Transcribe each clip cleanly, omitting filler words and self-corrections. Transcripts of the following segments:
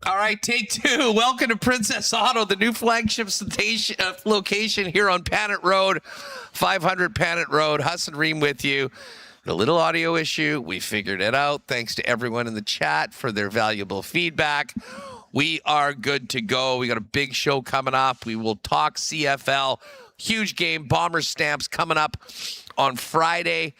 All right, take two. Welcome to Princess Auto, the new flagship location here on Panet Road, 500 Panet Road. Huss and Reem with you. A little audio issue. We figured it out. Thanks to everyone in the chat for their valuable feedback. We are good to go. We got a big show coming up. We will talk CFL. Huge game. Bomber Stamps coming up on Friday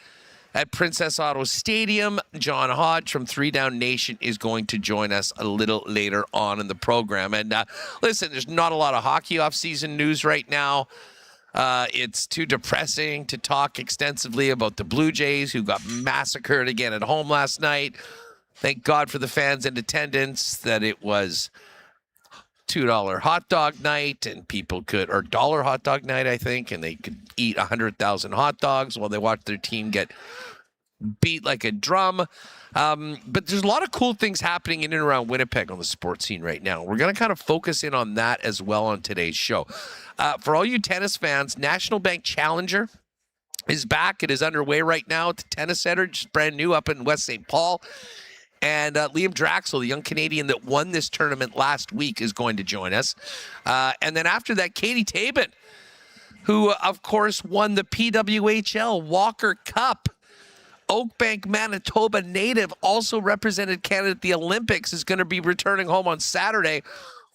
at Princess Auto Stadium. John Hodge from 3 Down Nation is going to join us a little later on in the program. And listen, there's not a lot of hockey off-season news right now. It's too depressing to talk extensively about the Blue Jays, who got massacred again at home last night. Thank God for the fans in attendance that it was $2 hot dog night, and people could, or $1 hot dog night, I think, and they could eat 100,000 hot dogs while they watched their team get beat like a drum. But there's a lot of cool things happening in and around Winnipeg on the sports scene right now. We're going to kind of focus in on that as well on today's show. For all you tennis fans, National Bank Challenger is back. It is underway right now at the Tennis Center, just brand new up in West St. Paul. And Liam Draxel, the young Canadian that won this tournament last week, is going to join us. And then after that, Kati Tabin, who, of course, won the PWHL Walker Cup. Oakbank, Manitoba native, also represented Canada at the Olympics, is going to be returning home on Saturday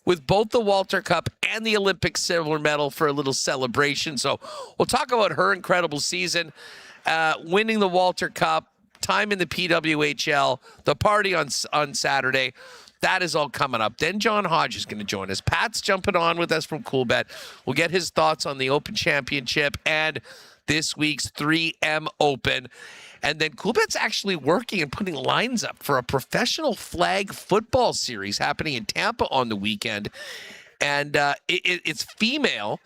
with both the Walter Cup and the Olympic silver medal for a little celebration. So we'll talk about her incredible season, winning the Walter Cup, time in the PWHL, the party on Saturday. That is all coming up. Then John Hodge is going to join us. Pat's jumping on with us from CoolBet. We'll get his thoughts on the Open Championship and this week's 3M Open. And then CoolBet's actually working and putting lines up for a professional flag football series happening in Tampa on the weekend. And it's female.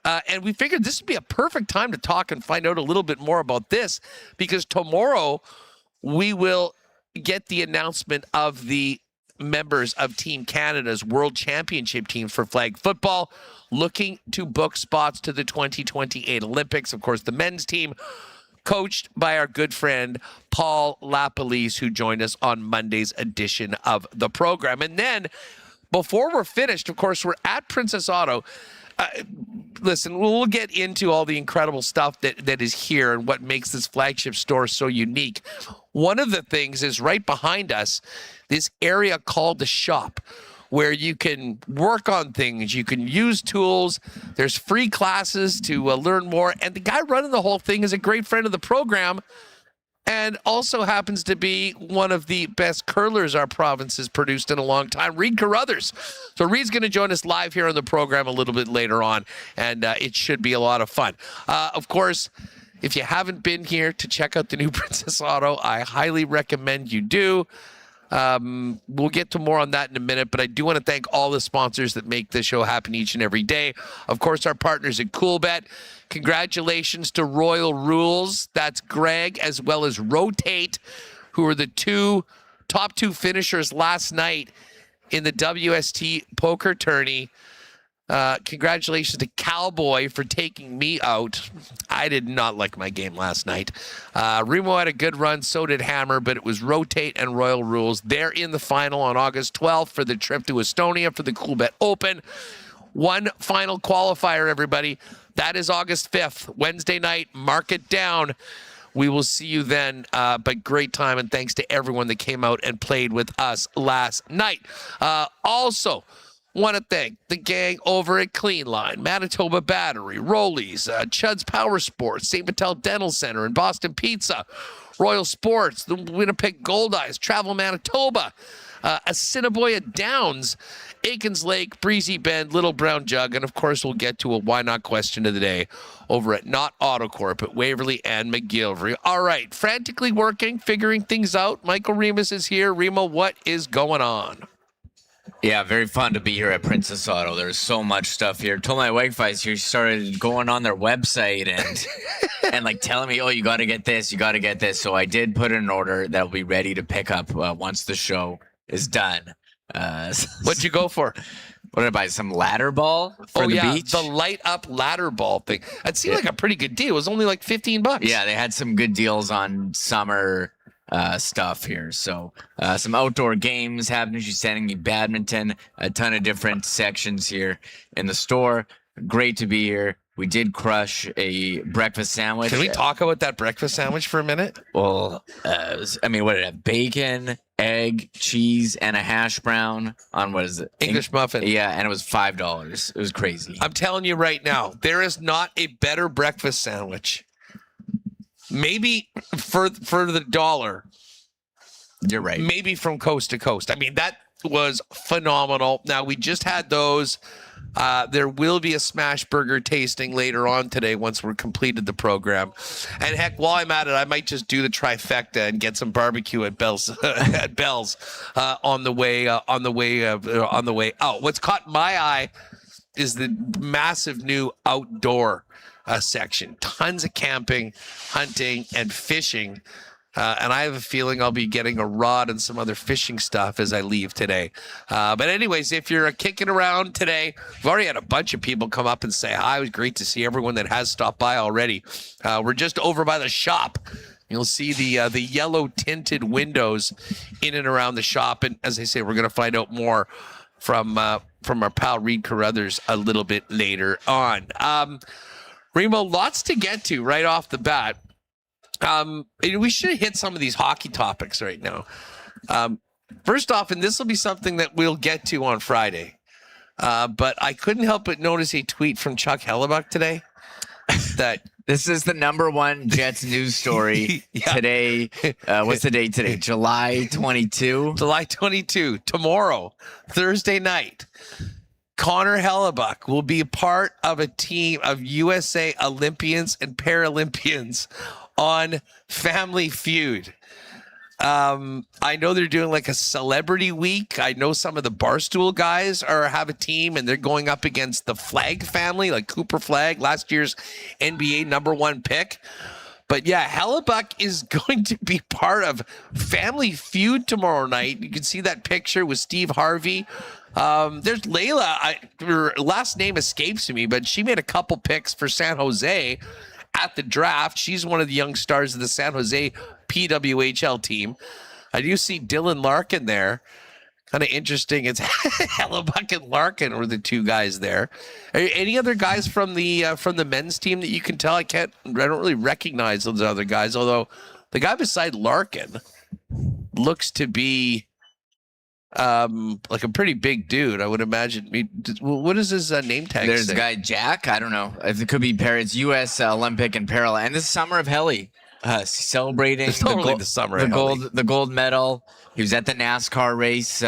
And we figured this would be a perfect time to talk and find out a little bit more about this, because tomorrow we will get the announcement of the members of Team Canada's World Championship teams for flag football, looking to book spots to the 2028 Olympics. Of course, the men's team, coached by our good friend Paul Lapalisse, who joined us on Monday's edition of the program. And then, before we're finished, of course, we're at Princess Auto. Listen, we'll get into all the incredible stuff that is here and what makes this flagship store so unique. One of the things is right behind us, this area called the shop, where you can work on things, you can use tools, there's free classes to learn more, and the guy running the whole thing is a great friend of the program and also happens to be one of the best curlers our province has produced in a long time, Reid Carruthers. So Reid's going to join us live here on the program a little bit later on, and it should be a lot of fun. Of course, if you haven't been here to check out the new Princess Auto, I highly recommend you do. We'll get to more on that in a minute, but I do want to thank all the sponsors that make this show happen each and every day. Of course, our partners at CoolBet. Congratulations to Royal Rules. That's Greg, as well as Rotate, who are the top two finishers last night in the WST poker tourney. Congratulations to Cowboy for taking me out. I did not like my game last night. Remo had a good run, so did Hammer, but it was Rotate and Royal Rules. They're in the final on August 12th for the trip to Estonia for the CoolBet Open. One final qualifier, everybody. That is August 5th, Wednesday night. Mark it down. We will see you then, but great time, and thanks to everyone that came out and played with us last night. Also, want to thank the gang over at Clean Line, Manitoba Battery, Rollies, Chud's Power Sports, St. Vital Dental Center, and Boston Pizza, Royal Sports, the Winnipeg Gold Eyes, Travel Manitoba, Assiniboia Downs, Aikens Lake, Breezy Bend, Little Brown Jug, and of course we'll get to a why not question of the day over at Not AutoCorp at Waverly and McGillivray. All right, frantically working, figuring things out. Michael Remis is here. Remo, what is going on? Yeah, very fun to be here at Princess Auto. There's so much stuff here. Told my wife I was here. She started going on their website and like telling me, oh, you got to get this, you got to get this. So I did put in an order that'll be ready to pick up once the show is done. What'd you go for? What did I buy? Some ladder ball for the beach? The light up ladder ball thing. It seemed like a pretty good deal. It was only like $15. Yeah, they had some good deals on summer stuff here. So some outdoor games happening. She's sending me badminton, a ton of different sections here in the store. Great to be here. We did crush a breakfast sandwich. Can we talk about that breakfast sandwich for a minute? Well, what did it have? Bacon, egg, cheese, and a hash brown on what is it? English muffin. Yeah, and it was $5. It was crazy. I'm telling you right now, there is not a better breakfast sandwich. Maybe for the dollar. You're right. Maybe from coast to coast. I mean, that was phenomenal. Now, we just had those. There will be a smash burger tasting later on today once we're completed the program. And heck, while I'm at it, I might just do the trifecta and get some barbecue at Bell's on the way out. What's caught my eye is the massive new outdoor section. Tons of camping, hunting, and fishing. And I have a feeling I'll be getting a rod and some other fishing stuff as I leave today. But anyways, if you're kicking around today, we've already had a bunch of people come up and say hi. It was great to see everyone that has stopped by already. We're just over by the shop. You'll see the yellow tinted windows in and around the shop. And as I say, we're going to find out more from our pal Reid Carruthers a little bit later on. Remo, lots to get to right off the bat. We should hit some of these hockey topics right now. First off, and this will be something that we'll get to on Friday, but I couldn't help but notice a tweet from Chuck Hellebuyck today that this is the #1 Jets news story today. What's the date today? July 22. July 22, tomorrow, Thursday night. Connor Hellebuyck will be a part of a team of USA Olympians and Paralympians on Family Feud. I know they're doing like a celebrity week. I know some of the Barstool guys have a team and they're going up against the Flag family, like Cooper Flag, last year's NBA #1 pick. But yeah, Hellebuyck is going to be part of Family Feud tomorrow night. You can see that picture with Steve Harvey. There's Layla. Her last name escapes me, but she made a couple picks for San Jose at the draft. She's one of the young stars of the San Jose PWHL team. I do see Dylan Larkin there. Kind of interesting. It's Hellebuyck and Larkin were the two guys there. Any other guys from the men's team that you can tell? I don't really recognize those other guys, although the guy beside Larkin looks to be like a pretty big dude, I would imagine. What is his name tag? There's a guy, Jack. I don't know. It could be It's U.S. Olympic and Paralympic. And this summer of Heli, celebrating the gold medal. He was at the NASCAR race,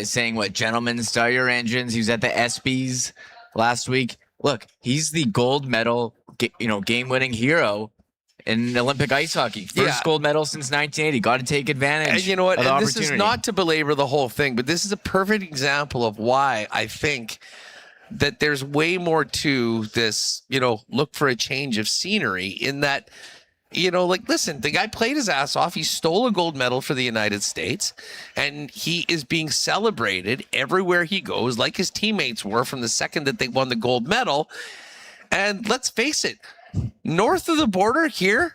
saying what gentlemen, start your engines. He was at the ESPYs last week. Look, he's the gold medal, game-winning hero in Olympic ice hockey. First gold medal since 1980. Got to take advantage. And you know what? Of the and this is not to belabor the whole thing, but this is a perfect example of why I think that there's way more to this, look for a change of scenery in that, listen, the guy played his ass off. He stole a gold medal for the United States, and he is being celebrated everywhere he goes, like his teammates were from the second that they won the gold medal. And let's face it, north of the border here,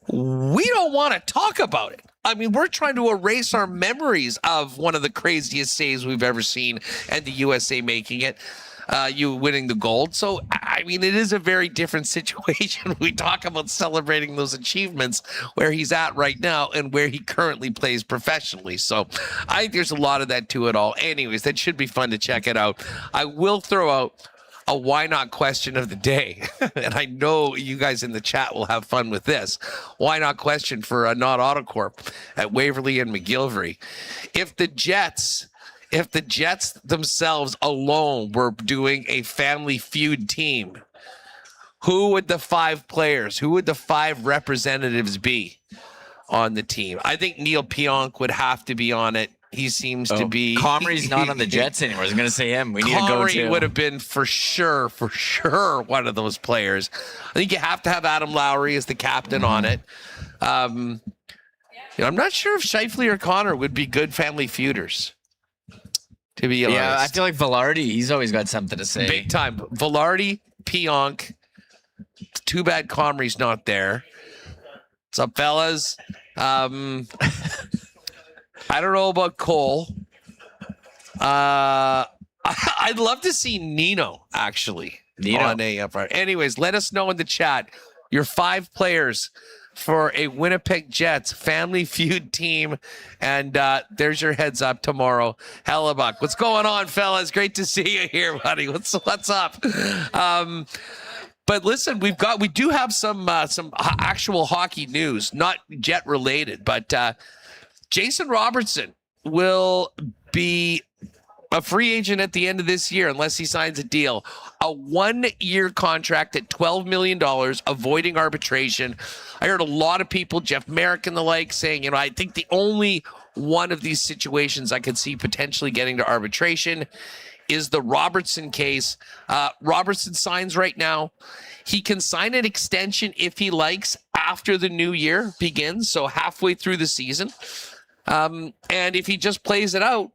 we don't want to talk about it. I mean, we're trying to erase our memories of one of the craziest saves we've ever seen and the USA making it, you winning the gold. So, I mean, it is a very different situation. We talk about celebrating those achievements where he's at right now and where he currently plays professionally. So I think there's a lot of that to it all. Anyways, that should be fun to check it out. I will throw out a why not question of the day. And I know you guys in the chat will have fun with this. Why not question for a not Autocorp at Waverly and McGillivray. If the Jets themselves alone were doing a Family Feud team, who would the 5 players, who would the 5 representatives be on the team? I think Neil Pionk would have to be on it. He seems to be. Comrie's not on the Jets anymore. I was going to say him. We need to go to. Comrie would have been for sure one of those players. I think you have to have Adam Lowry as the captain on it. I'm not sure if Scheifele or Connor would be good Family Feuders. To be honest. Yeah, I feel like Velarde, he's always got something to say. Big time. Velarde, Pionk. Too bad Comrie's not there. What's up, fellas? I don't know about Cole. I'd love to see Nino actually. On a anyways, let us know in the chat your 5 players for a Winnipeg Jets family feud team. And there's your heads up tomorrow. Hellebuck, what's going on, fellas? Great to see you here, buddy. What's up? But listen, we do have some actual hockey news, not Jet related, but Jason Robertson will be a free agent at the end of this year unless he signs a deal. A 1-year contract at $12 million, avoiding arbitration. I heard a lot of people, Jeff Merrick and the like, saying, I think the only one of these situations I could see potentially getting to arbitration is the Robertson case. Robertson signs right now. He can sign an extension if he likes after the new year begins, so halfway through the season. And if he just plays it out,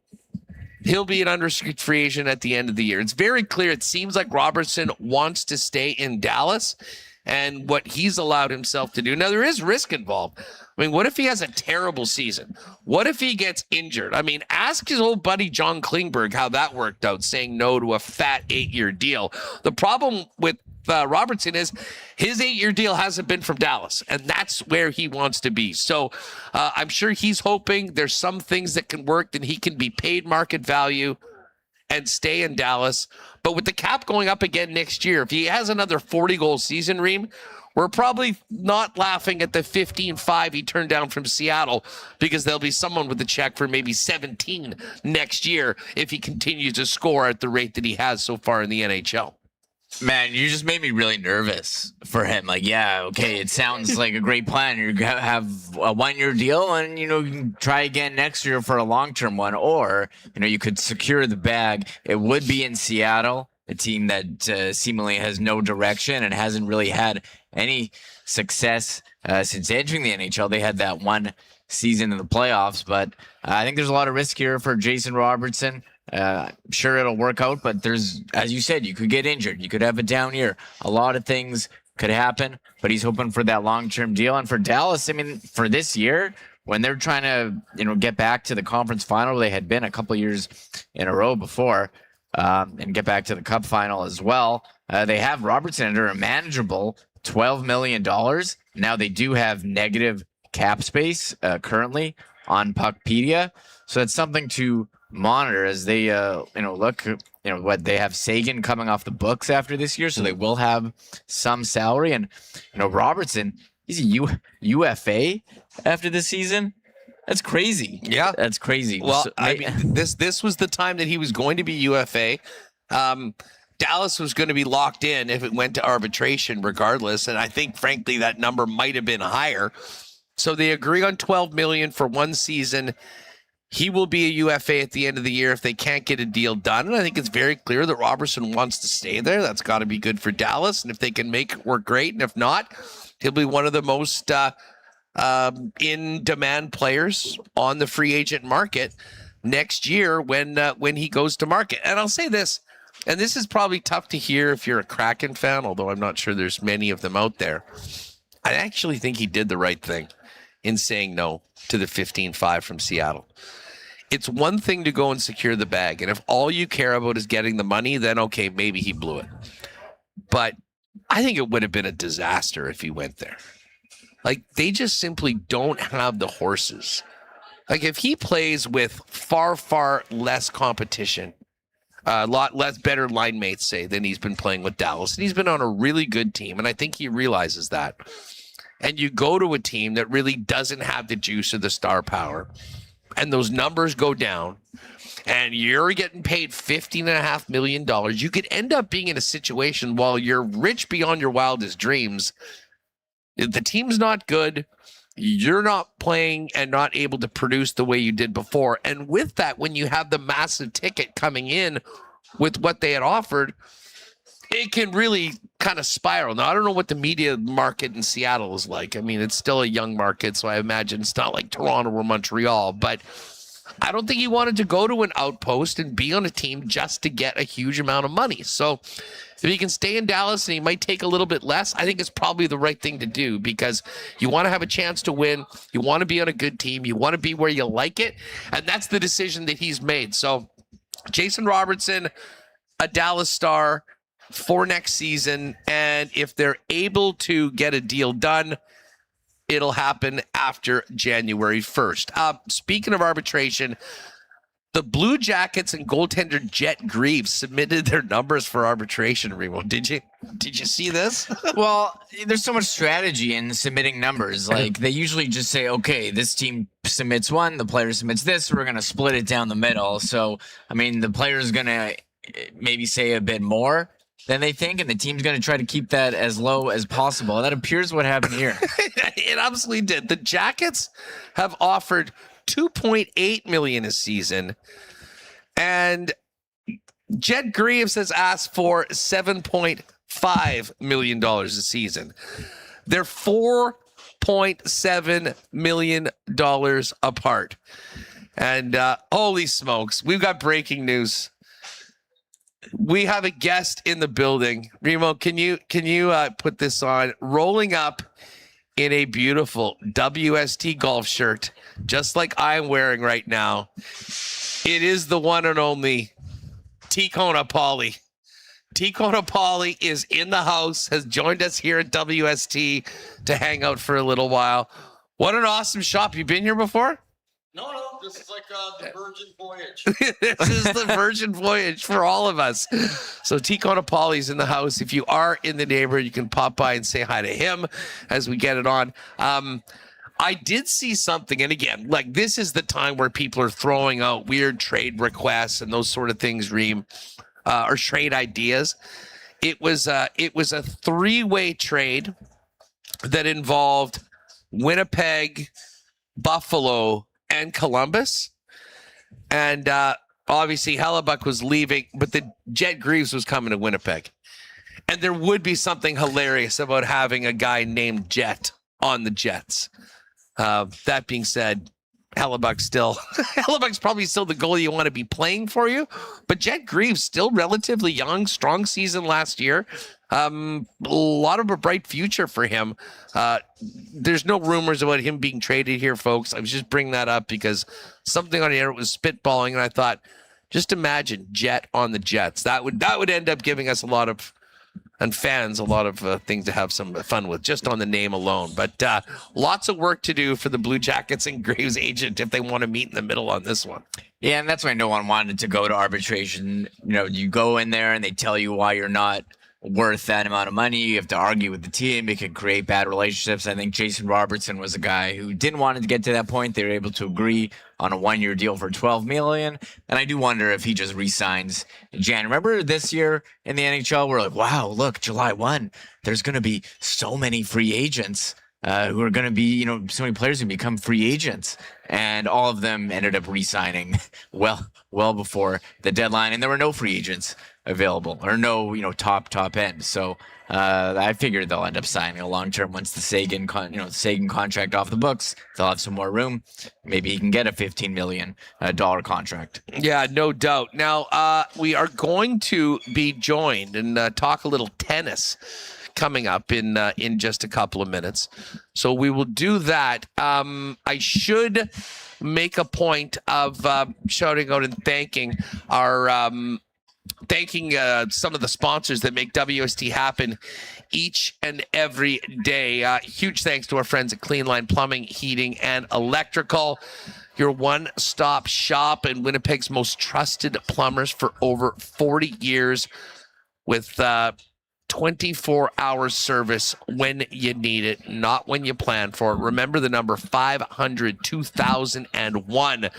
he'll be an unrestricted free agent at the end of the year. It's very clear. It seems like Robertson wants to stay in Dallas and what he's allowed himself to do. Now, there is risk involved. I mean, what if he has a terrible season? What if he gets injured? I mean, ask his old buddy John Klingberg how that worked out, saying no to a fat 8-year deal. The problem with Robertson is his 8-year deal hasn't been from Dallas, and that's where he wants to be. So I'm sure he's hoping there's some things that can work, and he can be paid market value and stay in Dallas. But with the cap going up again next year, if he has another 40-goal season, Reem, we're probably not laughing at the 15-5 he turned down from Seattle, because there'll be someone with a check for maybe 17 next year if he continues to score at the rate that he has so far in the NHL. Man, you just made me really nervous for him. Like, yeah, okay, it sounds like a great plan. You have a 1-year deal, and you can try again next year for a long-term one, or you could secure the bag. It would be in Seattle, a team that seemingly has no direction and hasn't really had any success since entering the NHL. They had that one season in the playoffs, but I think there's a lot of risk here for Jason Robertson. Sure, it'll work out, but there's, as you said, you could get injured. You could have a down year. A lot of things could happen, but he's hoping for that long-term deal. And for Dallas, I mean, for this year, when they're trying to, get back to the conference final, they had been a couple years in a row before, and get back to the cup final as well. They have Robertson under a manageable $12 million. Now they do have negative cap space currently on Puckpedia. So it's something to monitor as they look, what they have. Sagan coming off the books after this year, so they will have some salary. And Robertson, he's a UFA after this season. That's crazy. Yeah, that's crazy. Well, so, I mean, this was the time that he was going to be UFA. Dallas was going to be locked in if it went to arbitration regardless, and I think frankly that number might have been higher. So they agree on $12 million for one season. He will be a UFA at the end of the year if they can't get a deal done. And I think it's very clear that Robertson wants to stay there. That's got to be good for Dallas. And if they can make it work, great. And if not, he'll be one of the most in-demand players on the free agent market next year when he goes to market. And I'll say this, and this is probably tough to hear if you're a Kraken fan, although I'm not sure there's many of them out there. I actually think he did the right thing in saying no to the 15-5 from Seattle. It's one thing to go and secure the bag, and if all you care about is getting the money, then okay, maybe he blew it. But I think it would have been a disaster if he went there. Like, they just simply don't have the horses. Like, if he plays with far, far less competition, a lot less better line mates, say, than he's been playing with Dallas, and he's been on a really good team, and I think he realizes that. And you go to a team that really doesn't have the juice or the star power, and those numbers go down, and you're getting paid $15.5 million, you could end up being in a situation while you're rich beyond your wildest dreams. The team's not good. You're not playing and not able to produce the way you did before. And with that, when you have the massive ticket coming in with what they had offered, it can really kind of spiral. Now, I don't know what the media market in Seattle is like. I mean, it's still a young market, so I imagine it's not like Toronto or Montreal. But I don't think he wanted to go to an outpost and be on a team just to get a huge amount of money. So if he can stay in Dallas and he might take a little bit less, I think it's probably the right thing to do, because you want to have a chance to win. You want to be on a good team. You want to be where you like it. And that's the decision that he's made. So Jason Robertson, a Dallas Star for next season. And if they're able to get a deal done, it'll happen after January 1st. Speaking of arbitration, the Blue Jackets and goaltender Jet Greaves submitted their numbers for arbitration, Remo. Did you see this? Well, there's so much strategy in submitting numbers. Like, they usually just say, okay, this team submits one, the player submits this, we're going to split it down the middle. So, I mean, the player's going to maybe say a bit more than they think, and the team's going to try to keep that as low as possible. That appears what happened here. It absolutely did. The Jackets have offered $2.8 million a season, and Jet Greaves has asked for $7.5 million a season. They're $4.7 million apart. And holy smokes, we've got breaking news. We have a guest in the building. Remo, can you put this on? Rolling up in a beautiful WST golf shirt, just like I'm wearing right now. It is the one and only T-Kona Pauly. T-Kona Pauly is in the house, has joined us here at WST to hang out for a little while. What an awesome shop. You been here before? No, this is like the Virgin Voyage. This is the Virgin Voyage for all of us. So T-Kona Pauly's in the house. If you are in the neighborhood, you can pop by and say hi to him as we get it on. I did see something, and again, like, this is the time where people are throwing out weird trade requests and those sort of things, Reem, or trade ideas. It was a three-way trade that involved Winnipeg, Buffalo, and Columbus. And obviously Hellebuck was leaving, but the Jet Greaves was coming to Winnipeg. And there would be something hilarious about having a guy named Jet on the Jets. That being said, Hellebuck's probably still the goalie you want to be playing for you, but Jet Greaves still relatively young, strong season last year. A lot of a bright future for him. There's no rumors about him being traded here, folks. I was just bringing that up because something on the air was spitballing, and I thought, just imagine Jet on the Jets. That would end up giving us a lot of things to have some fun with, just on the name alone. But lots of work to do for the Blue Jackets and Graves' agent if they want to meet in the middle on this one. Yeah, and that's why no one wanted to go to arbitration. You know, you go in there and they tell you why you're not worth that amount of money. You have to argue with the team. It could create bad relationships. I think Jason Robertson was a guy who didn't want to get to that point. They were able to agree on a one-year deal for $12 million. And I do wonder if he just re-signs in Jan. Remember this year in the NHL, we're like, wow, look, July 1, there's going to be so many free agents who are going to be, so many players who become free agents. And all of them ended up re-signing well before the deadline. And there were no free agents available, or no, top end. So I figured they'll end up signing a long term once the Sagan contract off the books. They'll have some more room. Maybe he can get a $15 million contract. Yeah, no doubt. Now we are going to be joined and talk a little tennis coming up in just a couple of minutes. So we will do that. I should make a point of shouting out and thanking our some of the sponsors that make WST happen each and every day. Huge thanks to our friends at Clean Line Plumbing, Heating, and Electrical, your one-stop shop and Winnipeg's most trusted plumbers for over 40 years, with 24-hour service when you need it, not when you plan for it. Remember the number 500-2001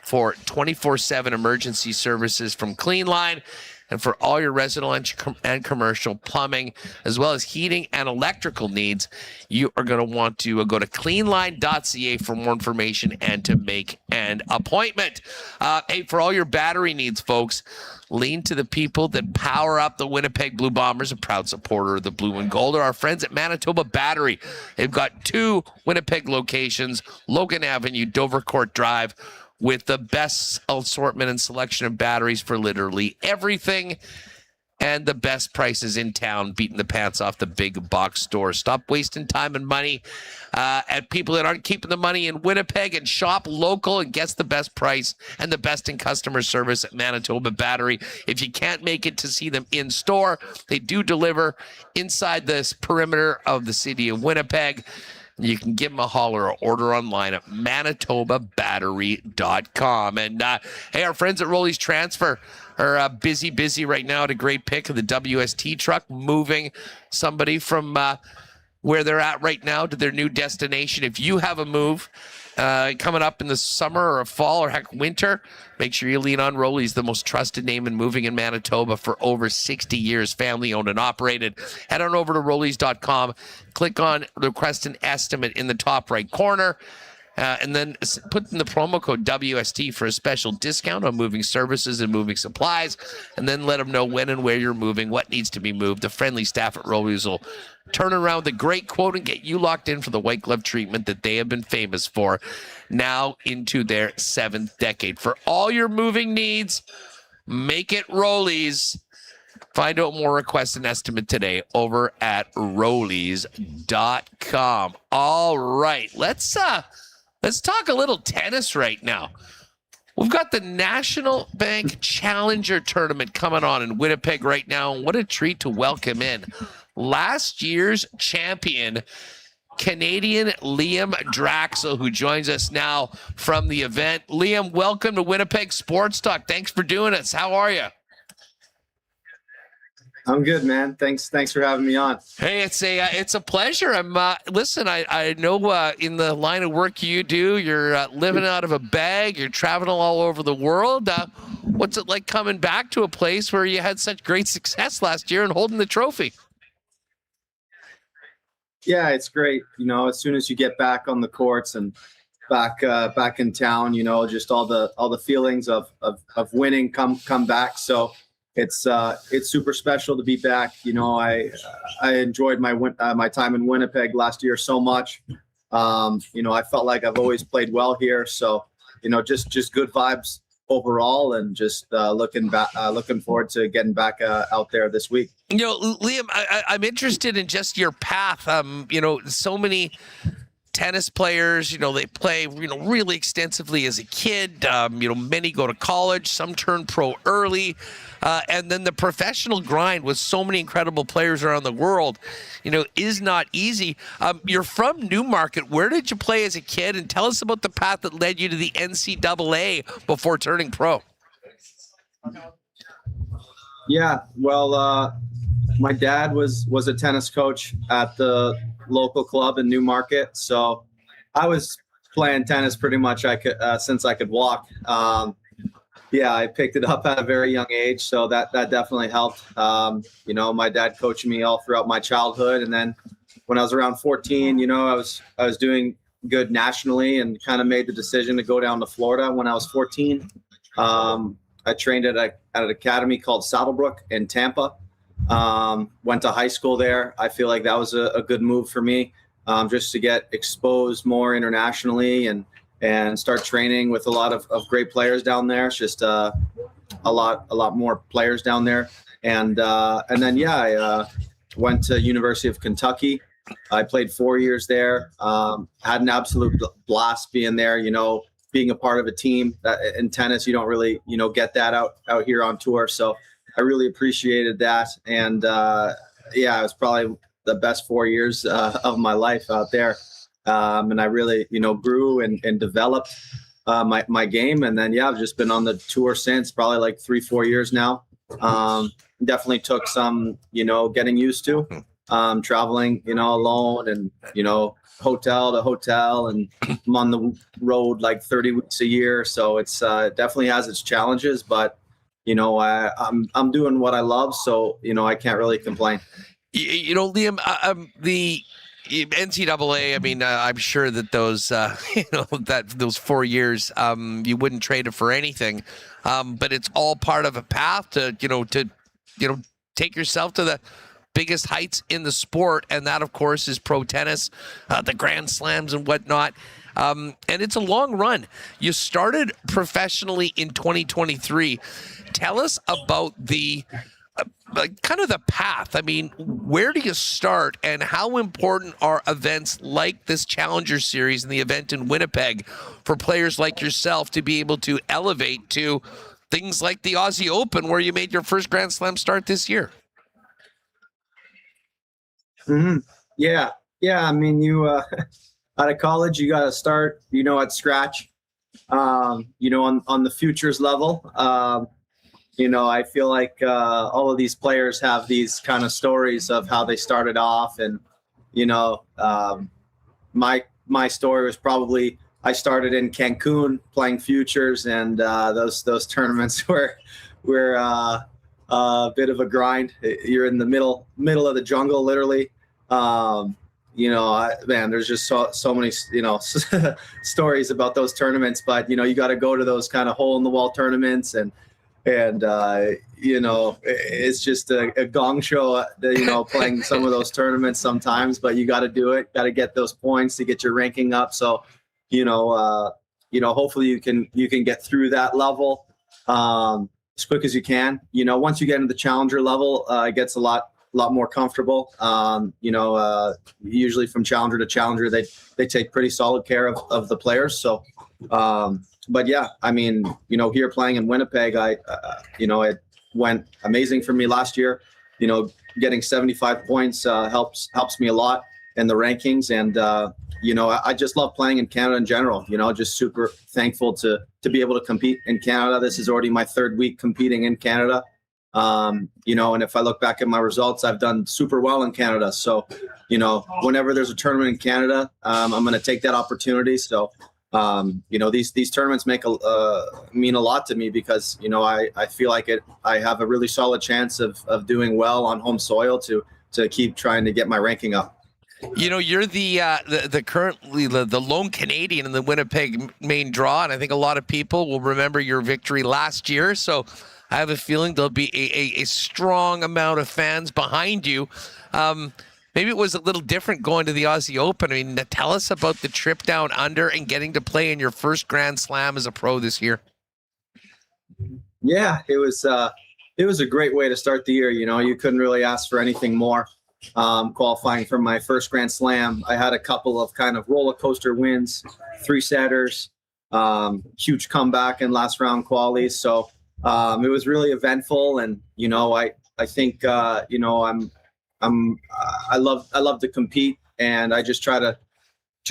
for 24/7 emergency services from Clean Line, and for all your residential and commercial plumbing, as well as heating and electrical needs. You are going to want to go to cleanline.ca for more information and to make an appointment. Hey, for all your battery needs, folks, lean to the people that power up the Winnipeg Blue Bombers, a proud supporter of the Blue and Gold, are our friends at Manitoba Battery. They've got 2 Winnipeg locations, Logan Avenue, Dovercourt Drive, with the best assortment and selection of batteries for literally everything, and the best prices in town, beating the pants off the big box stores. Stop wasting time and money at people that aren't keeping the money in Winnipeg, and shop local and guess the best price and the best in customer service at Manitoba Battery. If you can't make it to see them in store, they do deliver inside this perimeter of the city of Winnipeg. You can give them a holler or order online at manitobabattery.com. And hey, our friends at Rolly's Transfer are busy right now at a great pick of the WST truck, moving somebody from where they're at right now to their new destination. If you have a move coming up in the summer or fall or heck winter, make sure you lean on Rolly's, the most trusted name in moving in Manitoba for over 60 years, family owned and operated. Head on over to Rollies.com, click on request an estimate in the top right corner, and then put in the promo code WST for a special discount on moving services and moving supplies, and then let them know when and where you're moving, what needs to be moved. The friendly staff at Rollies will turn around the great quote and get you locked in for the white glove treatment that they have been famous for, now into their 7th decade. For all your moving needs, make it Rollies. Find out more, request an estimate today over at Rollies.com. All right, let's talk a little tennis right now. We've got the National Bank Challenger Tournament coming on in Winnipeg right now. What a treat to welcome in last year's champion, Canadian Liam Draxel, who joins us now from the event. Liam, welcome to Winnipeg Sports Talk. Thanks for doing this. How are you? I'm good, man. Thanks for having me on. Hey, it's a pleasure. Listen, I know in the line of work you do, you're living out of a bag. You're traveling all over the world. What's it like coming back to a place where you had such great success last year and holding the trophy? Yeah, it's great. You know, as soon as you get back on the courts and back in town, you know, just all the feelings of winning come back. So it's super special to be back. You know, I enjoyed my time in Winnipeg last year so much. You know, I felt like I've always played well here. So, you know, just good vibes overall, and just looking forward to getting back out there this week. You know, Liam, I'm interested in just your path. You know, so many tennis players, you know, they play, you know, really extensively as a kid. You know, many go to college, some turn pro early. And then the professional grind with so many incredible players around the world, you know, is not easy. You're from Newmarket. Where did you play as a kid? And tell us about the path that led you to the NCAA before turning pro. Yeah, well, my dad was a tennis coach at the local club in Newmarket. So I was playing tennis pretty much since I could walk. Yeah, I picked it up at a very young age, so that definitely helped. You know, my dad coaching me all throughout my childhood, and then when I was around 14, you know, I was doing good nationally, and kind of made the decision to go down to Florida when I was 14. I trained at an academy called Saddlebrook in Tampa. Went to high school there. I feel like that was a good move for me, just to get exposed more internationally and start training with a lot of great players down there. It's just a lot more players down there. And then, yeah, I went to University of Kentucky. I played 4 years there. Had an absolute blast being there, you know, being a part of a team. In tennis, you don't really, you know, get that out here on tour. So I really appreciated that. And yeah, it was probably the best 4 years of my life out there. And I really, you know, grew and developed my game. And then, yeah, I've just been on the tour since, probably like 3-4 years now. Definitely took some, you know, getting used to traveling, you know, alone, and, you know, hotel to hotel, and I'm on the road like 30 weeks a year. So it's definitely has its challenges, but, you know, I'm doing what I love. So, you know, I can't really complain. You know, Liam, the NCAA, I mean, I'm sure that those, you know, those 4 years, you wouldn't trade it for anything. But it's all part of a path to take yourself to the biggest heights in the sport. And that, of course, is pro tennis, the Grand Slams and whatnot. And it's a long run. You started professionally in 2023. Tell us about the kind of the path. I mean, where do you start, and how important are events like this Challenger Series and the event in Winnipeg for players like yourself to be able to elevate to things like the Aussie Open, where you made your first Grand Slam start this year? Mm-hmm. Yeah. I mean, you out of college, you got to start, at scratch. On the futures level. I feel like all of these players have these kind of stories of how they started off, and my story was probably I started in Cancun playing futures, and those tournaments were a bit of a grind. You're in the middle of the jungle, literally. There's just so many stories about those tournaments, but you got to go to those kind of hole in the wall tournaments, and it's just a gong show, playing some of those tournaments sometimes, but you got to do it, got to get those points to get your ranking up. So, hopefully you can get through that level as quick as you can. Once you get into the challenger level, it gets a lot more comfortable. Usually from challenger to challenger, they take pretty solid care of the players. So, but yeah, I mean, here playing in Winnipeg, it went amazing for me last year. Getting 75 points helps me a lot in the rankings, and I just love playing in Canada in general. Just super thankful to be able to compete in Canada. This is already my third week competing in Canada. And if I look back at my results, I've done super well in Canada. So, whenever there's a tournament in Canada, I'm going to take that opportunity. So, these tournaments mean a lot to me, because, I feel like I have a really solid chance of doing well on home soil to keep trying to get my ranking up. You're the currently the lone Canadian in the Winnipeg main draw, and I think a lot of people will remember your victory last year. So I have a feeling there'll be a strong amount of fans behind you. Maybe it was a little different going to the Aussie Open. I mean, tell us about the trip down under and getting to play in your first Grand Slam as a pro this year. Yeah, it was a great way to start the year. You couldn't really ask for anything more. Qualifying for my first Grand Slam, I had a couple of kind of roller coaster wins, 3-setters, huge comeback in last round qualies. So it was really eventful, and I think I love to compete, and I just try to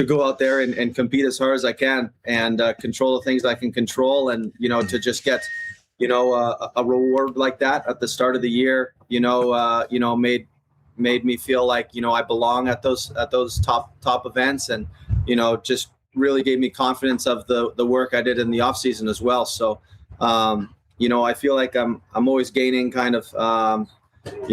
go out there and compete as hard as I can, and control the things I can control, and to just get a reward like that at the start of the year made me feel like I belong at those top events, and just really gave me confidence of the work I did in the off season as well. So I feel like I'm always gaining kind of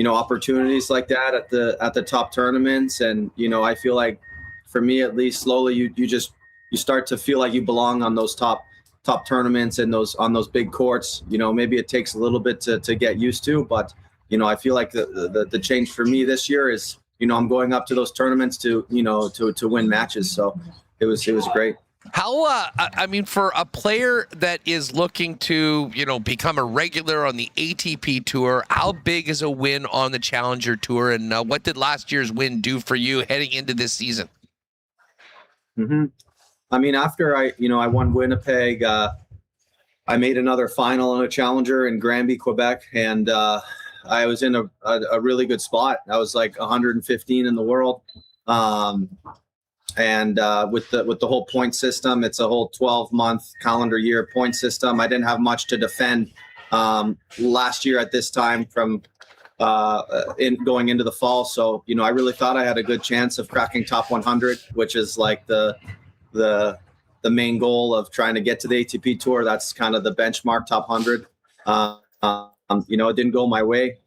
opportunities like that at the top tournaments, and I feel like, for me at least, slowly you start to feel like you belong on those top tournaments and on those big courts. Maybe it takes a little bit to get used to, but I feel like the change for me this year is I'm going up to those tournaments to win matches. So it was great. How, I mean, for a player that is looking to, become a regular on the ATP Tour, how big is a win on the Challenger Tour, and what did last year's win do for you heading into this season? Mm-hmm. I mean, after I won Winnipeg, I made another final on a Challenger in Granby, Quebec, and I was in a really good spot. I was like 115 in the world. And with the whole point system, it's a whole 12-month calendar year point system. I didn't have much to defend last year at this time from going into the fall. So, I really thought I had a good chance of cracking top 100, which is like the main goal of trying to get to the ATP Tour. That's kind of the benchmark, top 100. It didn't go my way,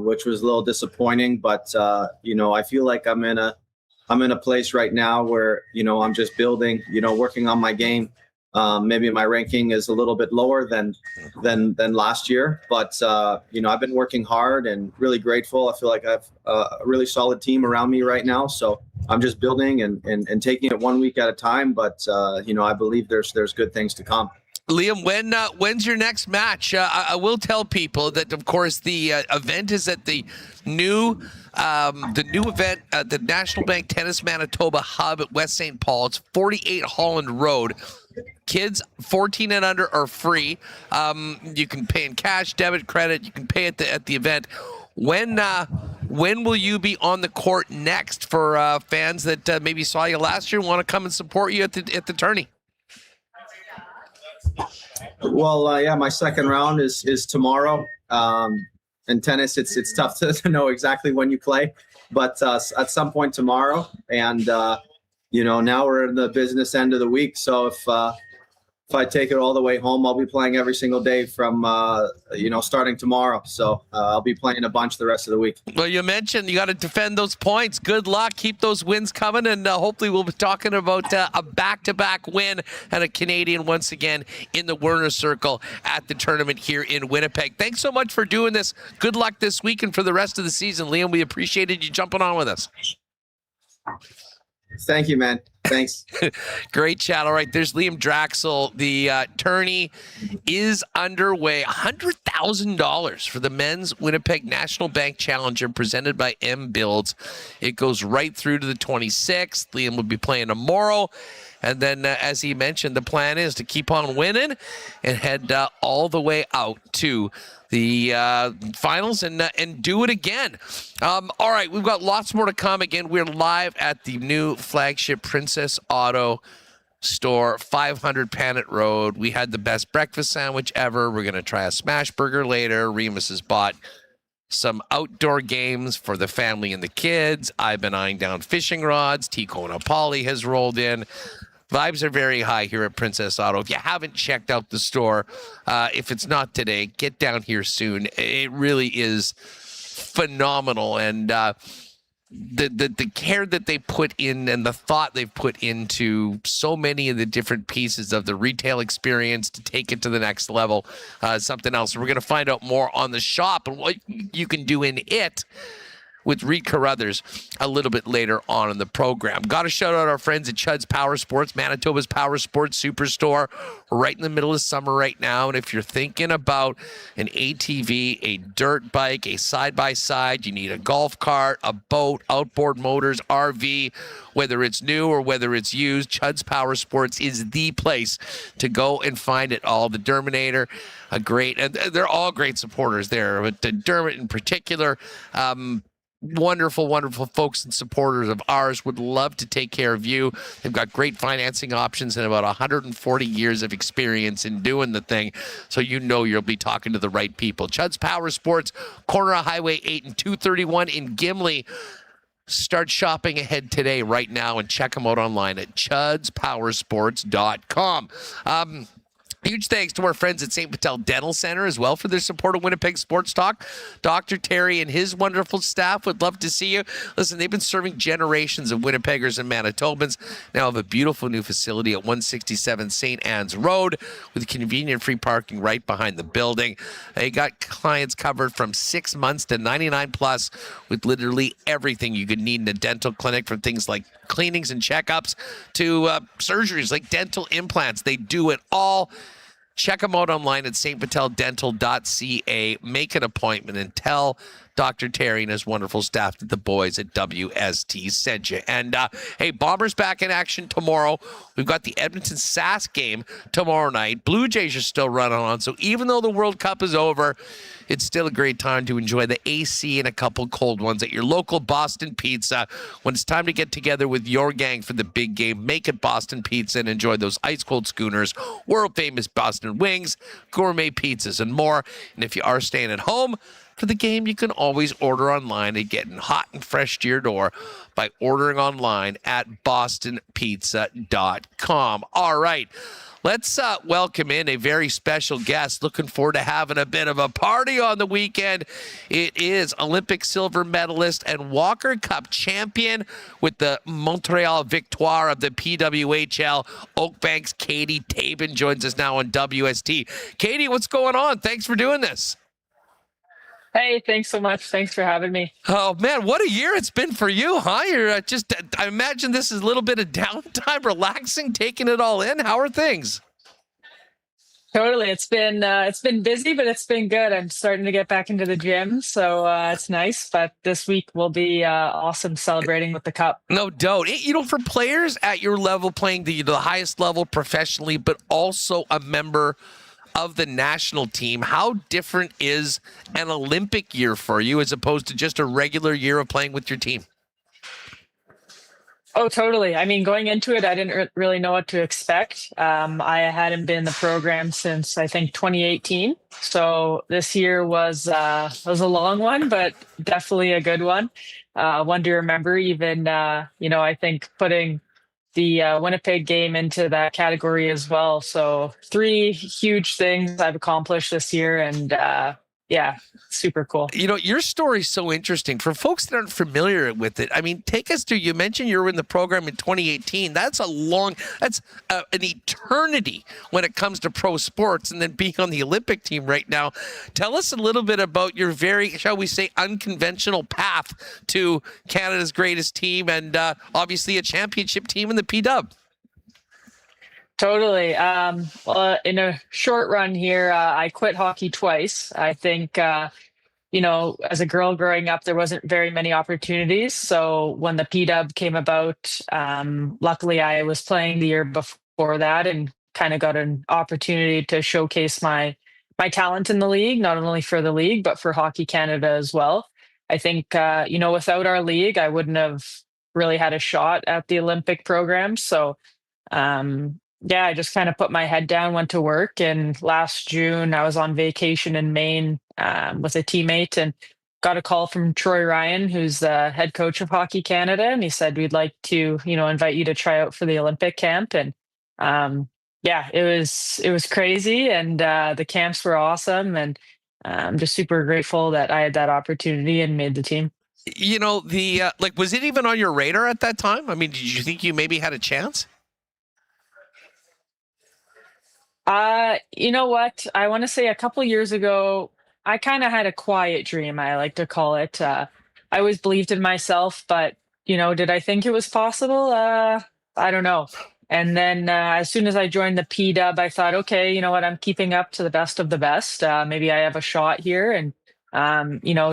which was a little disappointing. But I feel like I'm in a place right now where, I'm just building, working on my game. Maybe my ranking is a little bit lower than last year, but I've been working hard and really grateful. I feel like I have a really solid team around me right now. So I'm just building and taking it 1 week at a time. But I believe there's good things to come. Liam, when's your next match? I will tell people that, of course, the event is at the new event at the National Bank Tennis Manitoba Hub at West St. Paul. It's 48 Holland Road. Kids 14 and under are free. You can pay in cash, debit, credit. You can pay at the event. When will you be on the court next for fans that maybe saw you last year and want to come and support you at the tourney? Well, my second round is tomorrow. In tennis, it's tough to know exactly when you play, but at some point tomorrow. And now we're in the business end of the week. So if I take it all the way home, I'll be playing every single day from starting tomorrow. So I'll be playing a bunch the rest of the week. Well, you mentioned you got to defend those points. Good luck. Keep those wins coming, and hopefully we'll be talking about a back-to-back win and a Canadian once again in the Werner Circle at the tournament here in Winnipeg. Thanks so much for doing this. Good luck this week and for the rest of the season, Liam. We appreciated you jumping on with us. Thank you, man. Thanks. Great chat. All right, there's Liam Draxel. The tourney is underway. $100,000 for the men's Winnipeg National Bank Challenger presented by M Builds. It goes right through to the 26th. Liam will be playing tomorrow. And then, as he mentioned, the plan is to keep on winning and head all the way out to the finals and do it again. All right, we've got lots more to come. Again, we're live at the new Flagship Princess Auto store, 500 Panet Road. We had the best breakfast sandwich ever. We're going to try a smash burger later. Remis has bought some outdoor games for the family and the kids. I've been eyeing down fishing rods. T-Kona Polly has rolled in. Vibes are very high here at Princess Auto. If you haven't checked out the store, if it's not today, get down here soon. It really is phenomenal. And the care that they put in and the thought they've put into so many of the different pieces of the retail experience to take it to the next level, something else. We're going to find out more on the shop and what you can do in it with Reid Carruthers a little bit later on in the program. Got to shout out our friends at Chud's Power Sports, Manitoba's Power Sports Superstore. We're right in the middle of summer right now, and if you're thinking about an ATV, a dirt bike, a side-by-side, you need a golf cart, a boat, outboard motors, RV, whether it's new or whether it's used, Chud's Power Sports is the place to go and find it all. The Derminator, and they're all great supporters there, but the Dermot in particular, wonderful folks and supporters of ours, would love to take care of you. They've got great financing options and about 140 years of experience in doing the thing, so you'll be talking to the right people. Chud's Power Sports, corner of Highway 8 and 231 in Gimli. Start shopping ahead today right now and check them out online at chudspowersports.com. Huge thanks to our friends at St. Patel Dental Center as well for their support of Winnipeg Sports Talk. Dr. Terry and his wonderful staff would love to see you. Listen, they've been serving generations of Winnipeggers and Manitobans. Now have a beautiful new facility at 167 St. Anne's Road with convenient free parking right behind the building. They got clients covered from 6 months to 99 plus with literally everything you could need in a dental clinic, from things like cleanings and checkups to surgeries like dental implants. They do it all. Check them out online at stpateldental.ca. Make an appointment and tell Dr. Terry and his wonderful staff that the boys at WST sent you. And, hey, Bombers back in action tomorrow. We've got the Edmonton Sask game tomorrow night. Blue Jays are still running on, so even though the World Cup is over, it's still a great time to enjoy the AC and a couple cold ones at your local Boston Pizza. When it's time to get together with your gang for the big game, make it Boston Pizza and enjoy those ice-cold schooners, world-famous Boston wings, gourmet pizzas, and more. And if you are staying at home for the game, you can always order online and get hot and fresh to your door by ordering online at bostonpizza.com. All right. Let's welcome in a very special guest. Looking forward to having a bit of a party on the weekend. It is Olympic silver medalist and Walker Cup champion with the Montreal Victoire of the PWHL. Oakbank's Kati Tabin joins us now on WST. Kati, what's going on? Thanks for doing this. Hey, thanks so much. Thanks for having me. Oh man, what a year it's been for you, huh? You're I imagine this is a little bit of downtime, relaxing, taking it all in. How are things? Totally. It's been busy, but it's been good. I'm starting to get back into the gym, so it's nice. But this week will be awesome celebrating with the cup. No doubt. For players at your level, playing the highest level professionally, but also a member of the national team, how different is an Olympic year for you as opposed to just a regular year of playing with your team? Oh, totally. I mean, going into it, I didn't really know what to expect. I hadn't been in the program since I think 2018, so this year was a long one, but definitely a good one. One to remember. Even I think putting the Winnipeg game into that category as well. So 3 huge things I've accomplished this year, and yeah, super cool. Your story's so interesting. For folks that aren't familiar with it, I mean, take us through, you mentioned you were in the program in 2018. That's an eternity when it comes to pro sports, and then being on the Olympic team right now. Tell us a little bit about your very, shall we say, unconventional path to Canada's greatest team and obviously a championship team in the P-Dub. Totally. Well, in a short run here, I quit hockey twice. I think, as a girl growing up, there wasn't very many opportunities. So when the P-Dub came about, luckily I was playing the year before that and kind of got an opportunity to showcase my talent in the league, not only for the league, but for Hockey Canada as well. I think, without our league, I wouldn't have really had a shot at the Olympic program. So, I just kind of put my head down, went to work, and last June I was on vacation in Maine with a teammate and got a call from Troy Ryan, who's the head coach of Hockey Canada, and he said, we'd like to, invite you to try out for the Olympic camp. And it was crazy, and the camps were awesome, and I'm just super grateful that I had that opportunity and made the team. Was it even on your radar at that time? I mean, did you think you maybe had a chance? You know what? I want to say a couple years ago, I kind of had a quiet dream, I like to call it. I always believed in myself, but, did I think it was possible? I don't know. And then as soon as I joined the P-Dub, I thought, okay, you know what? I'm keeping up to the best of the best. Maybe I have a shot here. And,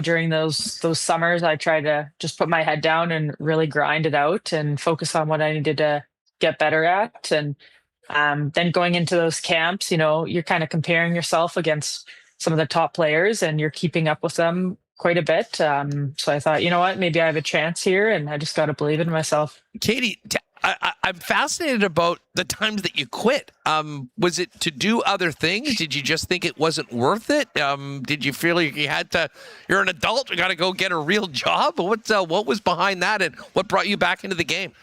during those summers, I tried to just put my head down and really grind it out and focus on what I needed to get better at. And then going into those camps, you're kind of comparing yourself against some of the top players and you're keeping up with them quite a bit. So I thought, you know what, maybe I have a chance here, and I just got to believe in myself. Kati, I'm fascinated about the times that you quit. Was it to do other things? Did you just think it wasn't worth it? Did you feel like you had to, you're an adult, you got to go get a real job? What was behind that, and what brought you back into the game?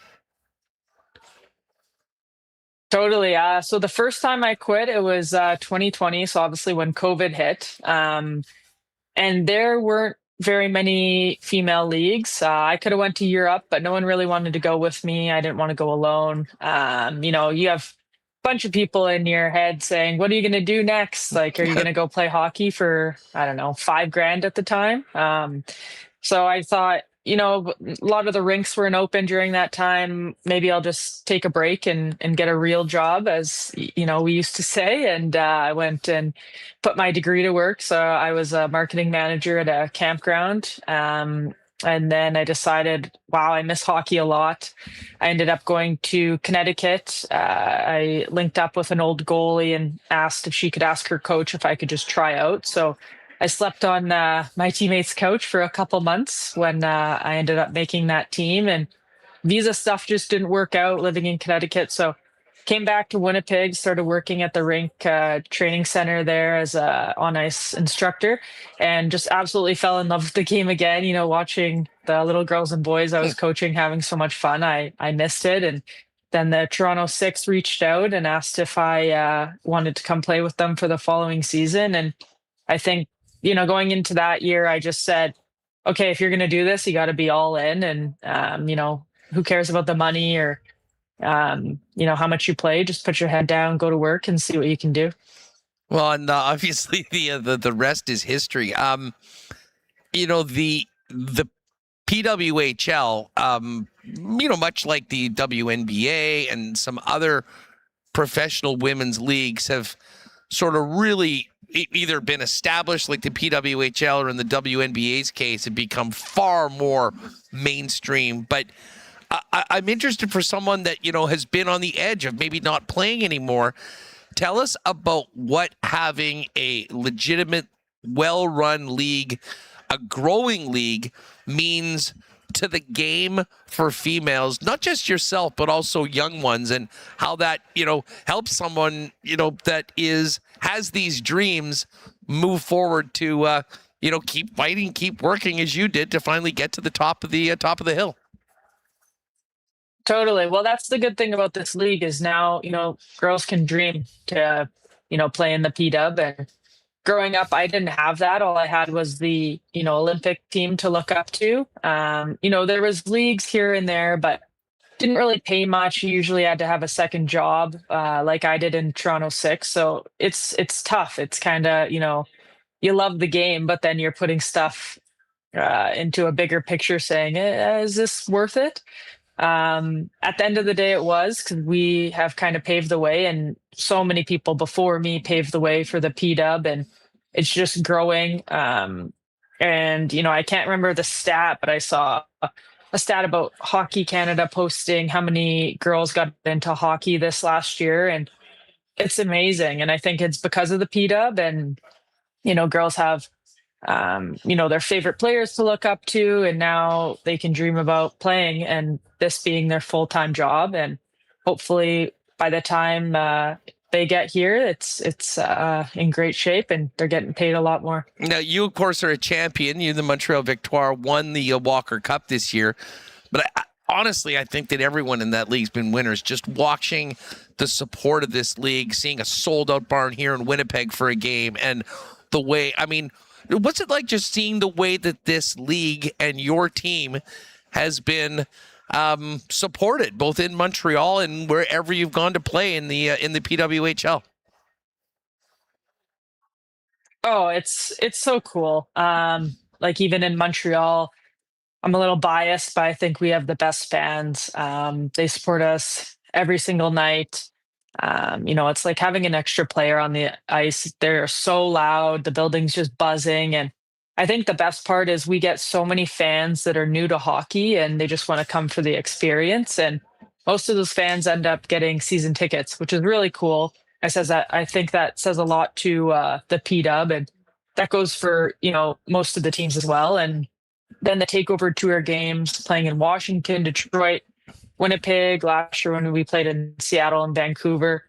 Totally. So the first time I quit, it was 2020. So obviously when COVID hit, and there weren't very many female leagues. I could have went to Europe, but no one really wanted to go with me. I didn't want to go alone. You have a bunch of people in your head saying, what are you going to do next? Like, are you going to go play hockey for, I don't know, $5,000 at the time? So I thought, a lot of the rinks weren't open during that time. Maybe I'll just take a break and get a real job, as we used to say. And I went and put my degree to work. So I was a marketing manager at a campground. And then I decided, wow, I miss hockey a lot. I ended up going to Connecticut. I linked up with an old goalie and asked if she could ask her coach if I could just try out. So I slept on my teammate's couch for a couple months when I ended up making that team, and visa stuff just didn't work out living in Connecticut. So came back to Winnipeg, started working at the rink training center there as a on-ice instructor, and just absolutely fell in love with the game again. Watching the little girls and boys I was coaching having so much fun, I missed it. And then the Toronto Six reached out and asked if I wanted to come play with them for the following season. And I think, going into that year, I just said, okay, if you're going to do this, you got to be all in. And, who cares about the money or, how much you play? Just put your head down, go to work, and see what you can do. Well, and obviously the rest is history. the PWHL, much like the WNBA and some other professional women's leagues have sort of really either been established, like the PWHL, or in the WNBA's case, have become far more mainstream. But I'm interested for someone that, has been on the edge of maybe not playing anymore. Tell us about what having a legitimate, well-run league, a growing league, means to the game for females, not just yourself, but also young ones, and how that, helps someone, that has these dreams move forward to, keep fighting, keep working as you did to finally get to the top of the hill. Totally. Well, that's the good thing about this league is now, girls can dream to, play in the PW. And growing up, I didn't have that. All I had was the, Olympic team to look up to. There was leagues here and there, but didn't really pay much. You usually had to have a second job, like I did in Toronto 6. So it's tough. It's kind of, you love the game, but then you're putting stuff into a bigger picture saying, is this worth it? At the end of the day, it was, because we have kind of paved the way, and so many people before me paved the way for the PW, and it's just growing. And, I can't remember the stat, but I saw a stat about Hockey Canada posting how many girls got into hockey this last year, and it's amazing. And I think it's because of the PW, and, girls have their favorite players to look up to, and now they can dream about playing and this being their full-time job. And hopefully by the time they get here, it's in great shape and they're getting paid a lot more. Now, you, of course, are a champion. You, the Montreal Victoire, won the Walker Cup this year. But honestly, I think that everyone in that league's been winners. Just watching the support of this league, seeing a sold-out barn here in Winnipeg for a game, and the way, what's it like just seeing the way that this league and your team has been supported, both in Montreal and wherever you've gone to play in the PWHL? Oh, it's so cool. Like even in Montreal, I'm a little biased, but I think we have the best fans. They support us every single night. It's like having an extra player on the ice. They're so loud, the building's just buzzing. And I think the best part is we get so many fans that are new to hockey and they just want to come for the experience. And most of those fans end up getting season tickets, which is really cool. I think that says a lot to the PW, and that goes for, most of the teams as well. And then the takeover tour games, playing in Washington, Detroit, Winnipeg, last year when we played in Seattle and Vancouver,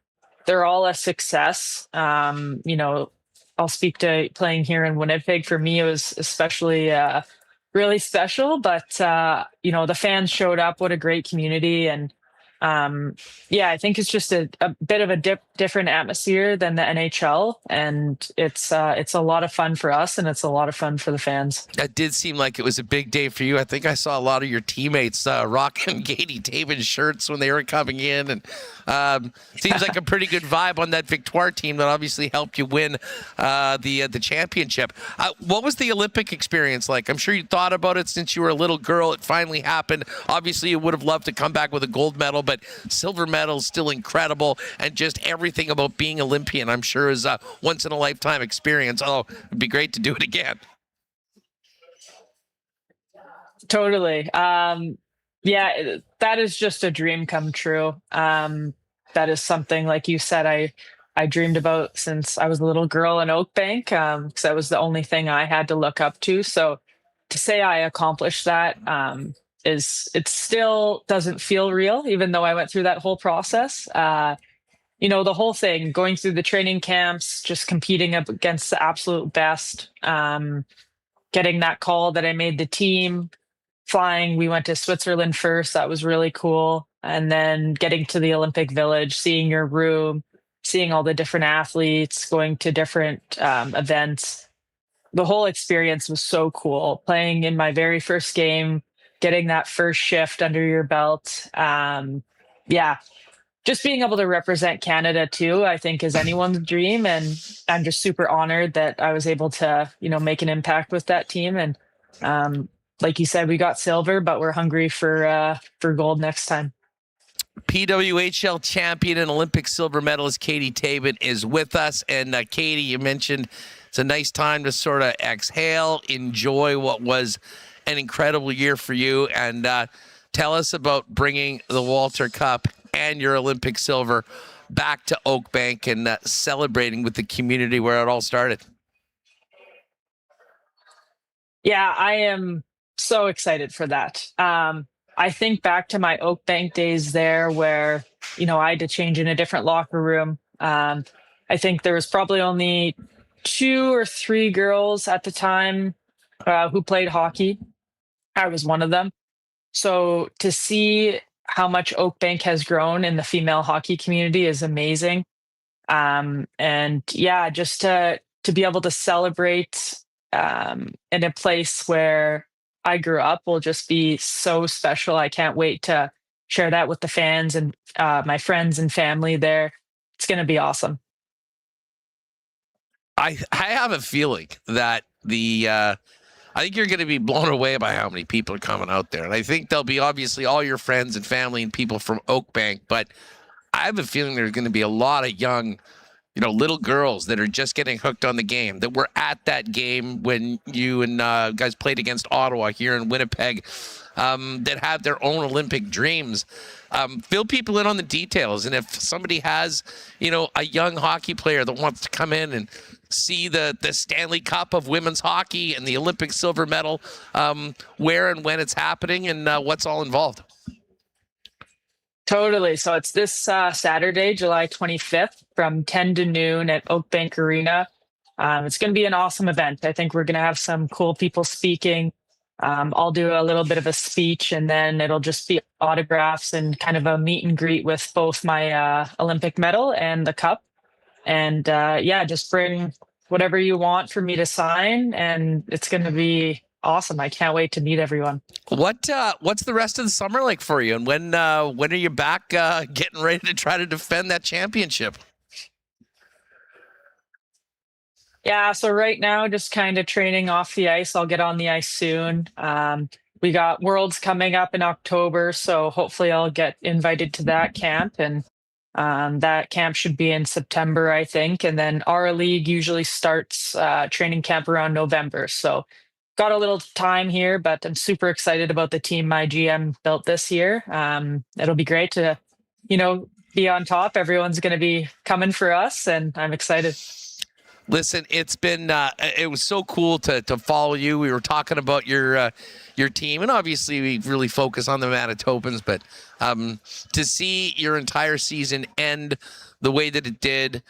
they're all a success. I'll speak to playing here in Winnipeg. For me, it was especially really special, but the fans showed up. What a great community. And I think it's just a bit of a different atmosphere than the NHL, and it's a lot of fun for us, and it's a lot of fun for the fans. It did seem like it was a big day for you. I think I saw a lot of your teammates rocking Kati Tabin shirts when they were coming in, and seems like a pretty good vibe on that Victoire team that obviously helped you win the championship. What was the Olympic experience like? I'm sure you thought about it since you were a little girl. It finally happened. Obviously, you would have loved to come back with a gold medal, but silver medal is still incredible, and just everything about being Olympian, I'm sure, is a once-in-a-lifetime experience. Oh, it'd be great to do it again. Totally. That is just a dream come true. That is something, like you said, I dreamed about since I was a little girl in Oakbank, because that was the only thing I had to look up to. So to say I accomplished that, it still doesn't feel real, even though I went through that whole process. The whole thing, going through the training camps, just competing up against the absolute best, getting that call that I made the team, flying. We went to Switzerland first. That was really cool. And then getting to the Olympic Village, seeing your room, seeing all the different athletes, going to different events. The whole experience was so cool. Playing in my very first game, getting that first shift under your belt. Just being able to represent Canada too, I think, is anyone's dream. And I'm just super honored that I was able to, make an impact with that team. And Like you said, we got silver, but we're hungry for gold next time. PWHL champion and Olympic silver medalist Kati Tabin is with us. And Kati, you mentioned it's a nice time to sort of exhale, enjoy what was an incredible year for you, and tell us about bringing the Walter Cup and your Olympic silver back to Oakbank and celebrating with the community where it all started. Yeah, I am so excited for that. I think back to my Oakbank days there where, I had to change in a different locker room. I think there was probably only 2 or 3 girls at the time who played hockey. I was one of them. So to see how much Oakbank has grown in the female hockey community is amazing. And yeah, just to be able to celebrate in a place where I grew up will just be so special. I can't wait to share that with the fans and my friends and family there. It's going to be awesome. I have a feeling that I think you're going to be blown away by how many people are coming out there. And I think they'll be obviously all your friends and family and people from Oakbank, but I have a feeling there's going to be a lot of young, little girls that are just getting hooked on the game, that were at that game when you and guys played against Ottawa here in Winnipeg, that have their own Olympic dreams. Fill people in on the details. And if somebody has, a young hockey player that wants to come in and see the Stanley Cup of women's hockey and the Olympic silver medal, where and when it's happening and what's all involved. Totally. So it's this Saturday, July 25th from 10 to noon at Oakbank Arena. It's going to be an awesome event. I think we're going to have some cool people speaking. I'll do a little bit of a speech, and then it'll just be autographs and kind of a meet and greet with both my Olympic medal and the cup. And just bring whatever you want for me to sign, and it's going to be awesome. I can't wait to meet everyone. What's the rest of the summer like for you, and when are you back getting ready to try to defend that championship? Yeah, so right now just kind of training off the ice. I'll get on the ice soon. We got Worlds coming up in October, so hopefully I'll get invited to that camp, and that camp should be in September, I think. And then our league usually starts training camp around November. So got a little time here, but I'm super excited about the team my GM built this year. It'll be great to, be on top. Everyone's going to be coming for us, and I'm excited. Listen, it's been it was so cool to follow you. We were talking about your team, and obviously we really focus on the Manitobans, but to see your entire season end the way that it did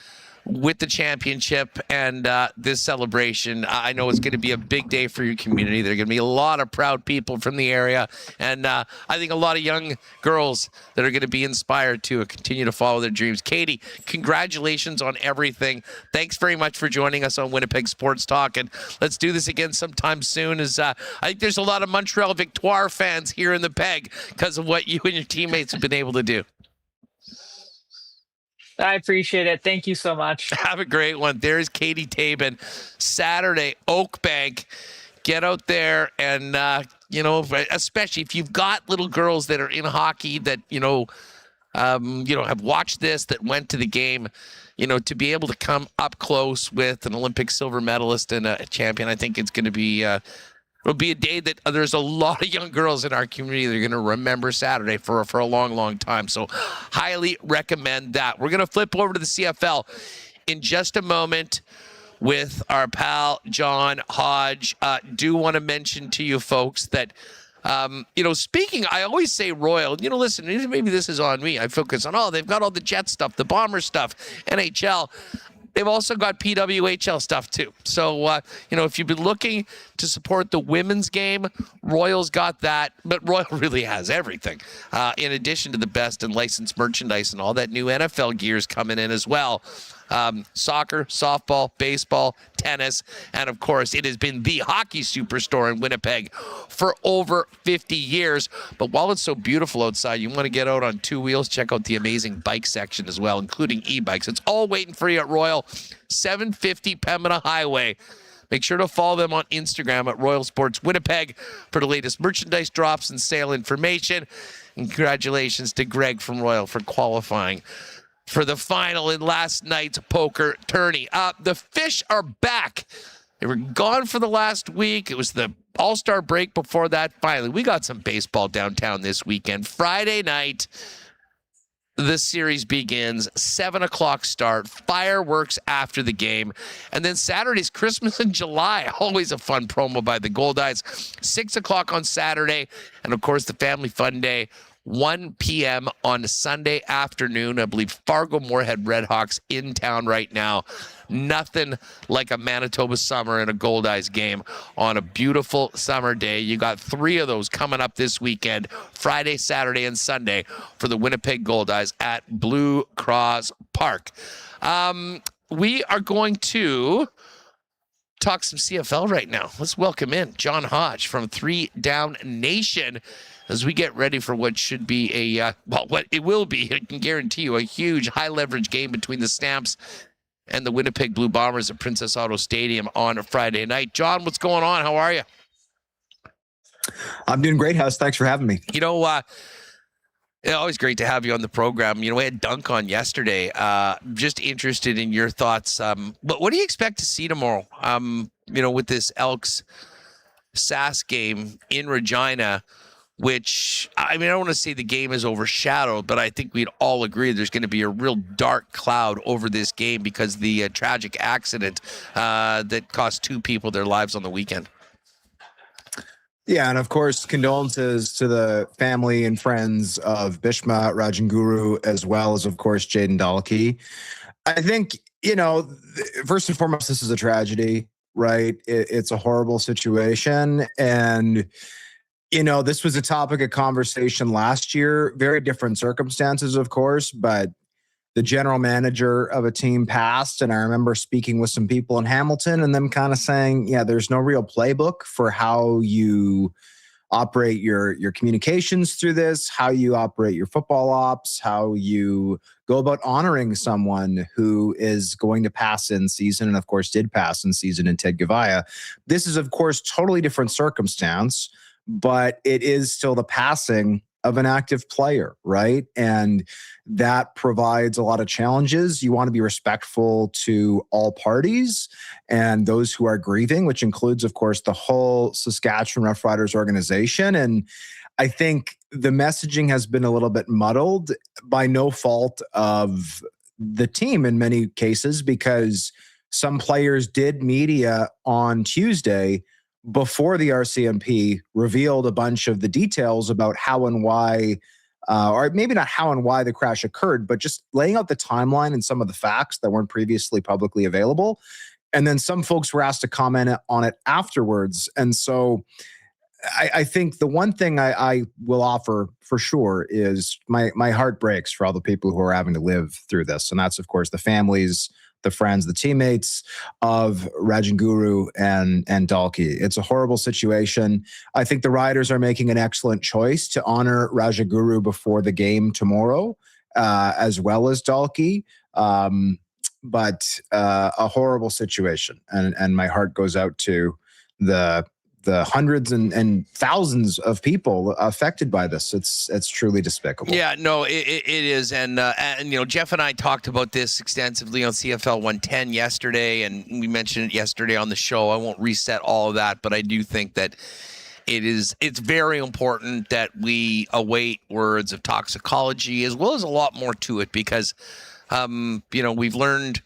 with the championship and this celebration, I know it's going to be a big day for your community. There are going to be a lot of proud people from the area, and I think a lot of young girls that are going to be inspired to continue to follow their dreams. Kati, congratulations on everything. Thanks very much for joining us on Winnipeg Sports Talk, and let's do this again sometime soon. As I think there's a lot of Montreal Victoire fans here in the Peg because of what you and your teammates have been able to do. I appreciate it. Thank you so much. Have a great one. There's Kati Tabin. Saturday, Oakbank. Get out there and, especially if you've got little girls that are in hockey that, have watched this, that went to the game, to be able to come up close with an Olympic silver medalist and a champion, I think it's going to be it'll be a day that there's a lot of young girls in our community that are going to remember Saturday for a long, long time. So highly recommend that. We're going to flip over to the CFL in just a moment with our pal, John Hodge. Do want to mention to you folks that, speaking, I always say Royal, listen, maybe this is on me. I focus on, they've got all the Jet stuff, the Bomber stuff, NHL. They've also got PWHL stuff too. So, if you've been looking to support the women's game, Royal's got that, but Royal really has everything. In addition to the best and licensed merchandise and all that new NFL gears coming in as well. Soccer, softball, baseball, tennis, and of course, it has been the hockey superstore in Winnipeg for over 50 years. But while it's so beautiful outside, you want to get out on two wheels, check out the amazing bike section as well, including e-bikes. It's all waiting for you at Royal, 750 Pembina Highway. Make sure to follow them on Instagram at Royal Sports Winnipeg for the latest merchandise drops and sale information. And congratulations to Greg from Royal for qualifying for the final in last night's poker tourney. The Fish are back. They were gone for the last week. It was the All-Star break before that. Finally, we got some baseball downtown this weekend. Friday night, the series begins, 7 o'clock start, fireworks after the game. And then Saturday's Christmas in July. Always a fun promo by the Goldeyes. 6 o'clock on Saturday. And, of course, the Family Fun Day, 1 p.m. on Sunday afternoon. I believe Fargo Moorhead Redhawks in town right now. Nothing like a Manitoba summer and a Goldeyes game on a beautiful summer day. You got 3 of those coming up this weekend, Friday, Saturday, and Sunday for the Winnipeg Goldeyes at Blue Cross Park. We are going to talk some CFL right now. Let's welcome in John Hodge from 3 Down Nation as we get ready for what should be what it will be, I can guarantee you, a huge high-leverage game between the Stamps and the Winnipeg Blue Bombers at Princess Auto Stadium on a Friday night. John, what's going on? How are you? I'm doing great, Huss. Thanks for having me. It's always great to have you on the program. We had Dunk on yesterday. Just interested in your thoughts. But what do you expect to see tomorrow? With this Elks SAS game in Regina, which, I don't want to say the game is overshadowed, but I think we'd all agree there's going to be a real dark cloud over this game because the tragic accident that cost 2 people their lives on the weekend. Yeah, and of course, condolences to the family and friends of Bhishma Rajanguru, as well as, of course, Jaden Dalkey. I think, first and foremost, this is a tragedy, right? It's a horrible situation. And this was a topic of conversation last year, very different circumstances, of course, but the general manager of a team passed. And I remember speaking with some people in Hamilton and them kind of saying, yeah, there's no real playbook for how you operate your communications through this, how you operate your football ops, how you go about honoring someone who is going to pass in season and, of course, did pass in season in Ted Gavaya. This is, of course, totally different circumstance, but it is still the passing of an active player, right? And that provides a lot of challenges. You want to be respectful to all parties and those who are grieving, which includes, of course, the whole Saskatchewan Roughriders organization. And I think the messaging has been a little bit muddled by no fault of the team in many cases, because some players did media on Tuesday before the RCMP revealed a bunch of the details about how and why, or maybe not how and why the crash occurred, but just laying out the timeline and some of the facts that weren't previously publicly available. And then some folks were asked to comment on it afterwards. And so I think the one thing I will offer for sure is my heart breaks for all the people who are having to live through this. And that's, of course, the families, the friends, the teammates of Rajanguru and Dalkey. It's a horrible situation. I think the Riders are making an excellent choice to honor Rajaguru before the game tomorrow, as well as Dalkey. But a horrible situation. And my heart goes out to the hundreds and thousands of people affected by this. It's truly despicable. Yeah, no, it is. And Jeff and I talked about this extensively on CFL 110 yesterday, and we mentioned it yesterday on the show. I won't reset all of that, but I do think that it's very important that we await words of toxicology as well as a lot more to it, because we've learned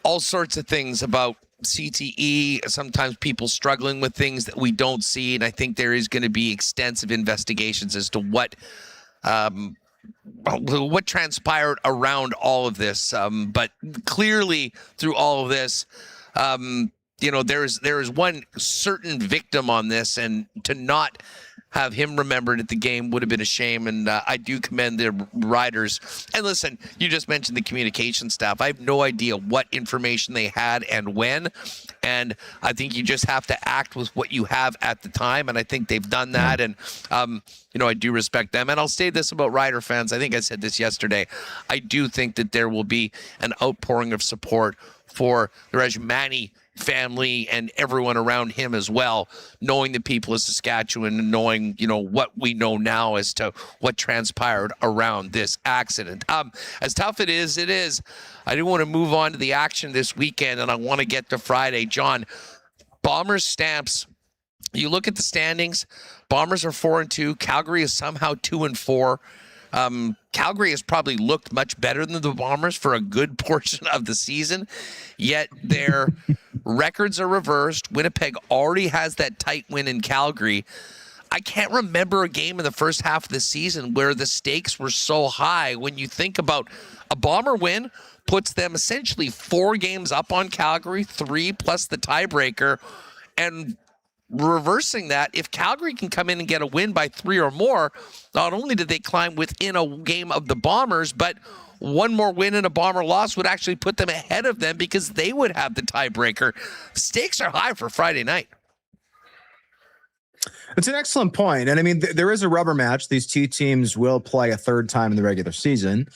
all sorts of things about CTE, sometimes people struggling with things that we don't see, and I think there is going to be extensive investigations as to what transpired around all of this. But clearly, through all of this, there is one certain victim on this, and to not have him remembered at the game would have been a shame. And I do commend the Riders. And listen, you just mentioned the communication staff. I have no idea what information they had and when. And I think you just have to act with what you have at the time. And I think they've done that. And, I do respect them. And I'll say this about Rider fans. I think I said this yesterday. I do think that there will be an outpouring of support for the Rajmani family and everyone around him as well, knowing the people of Saskatchewan and knowing, what we know now as to what transpired around this accident. As tough it is. I do want to move on to the action this weekend, and I want to get to Friday. John, Bombers Stamps. You look at the standings. Bombers are 4-2. Calgary is somehow 2-4. Calgary has probably looked much better than the Bombers for a good portion of the season, yet their records are reversed. Winnipeg already has that tight win in Calgary. I can't remember a game in the first half of the season where the stakes were so high. When you think about a Bomber win, puts them essentially 4 games up on Calgary, 3 plus the tiebreaker, and reversing that, if Calgary can come in and get a win by 3 or more, not only did they climb within a game of the Bombers, but one more win and a Bomber loss would actually put them ahead of them because they would have the tiebreaker. Stakes are high for Friday night. It's an excellent point. And I mean, there is a rubber match. These two teams will play a third time in the regular season.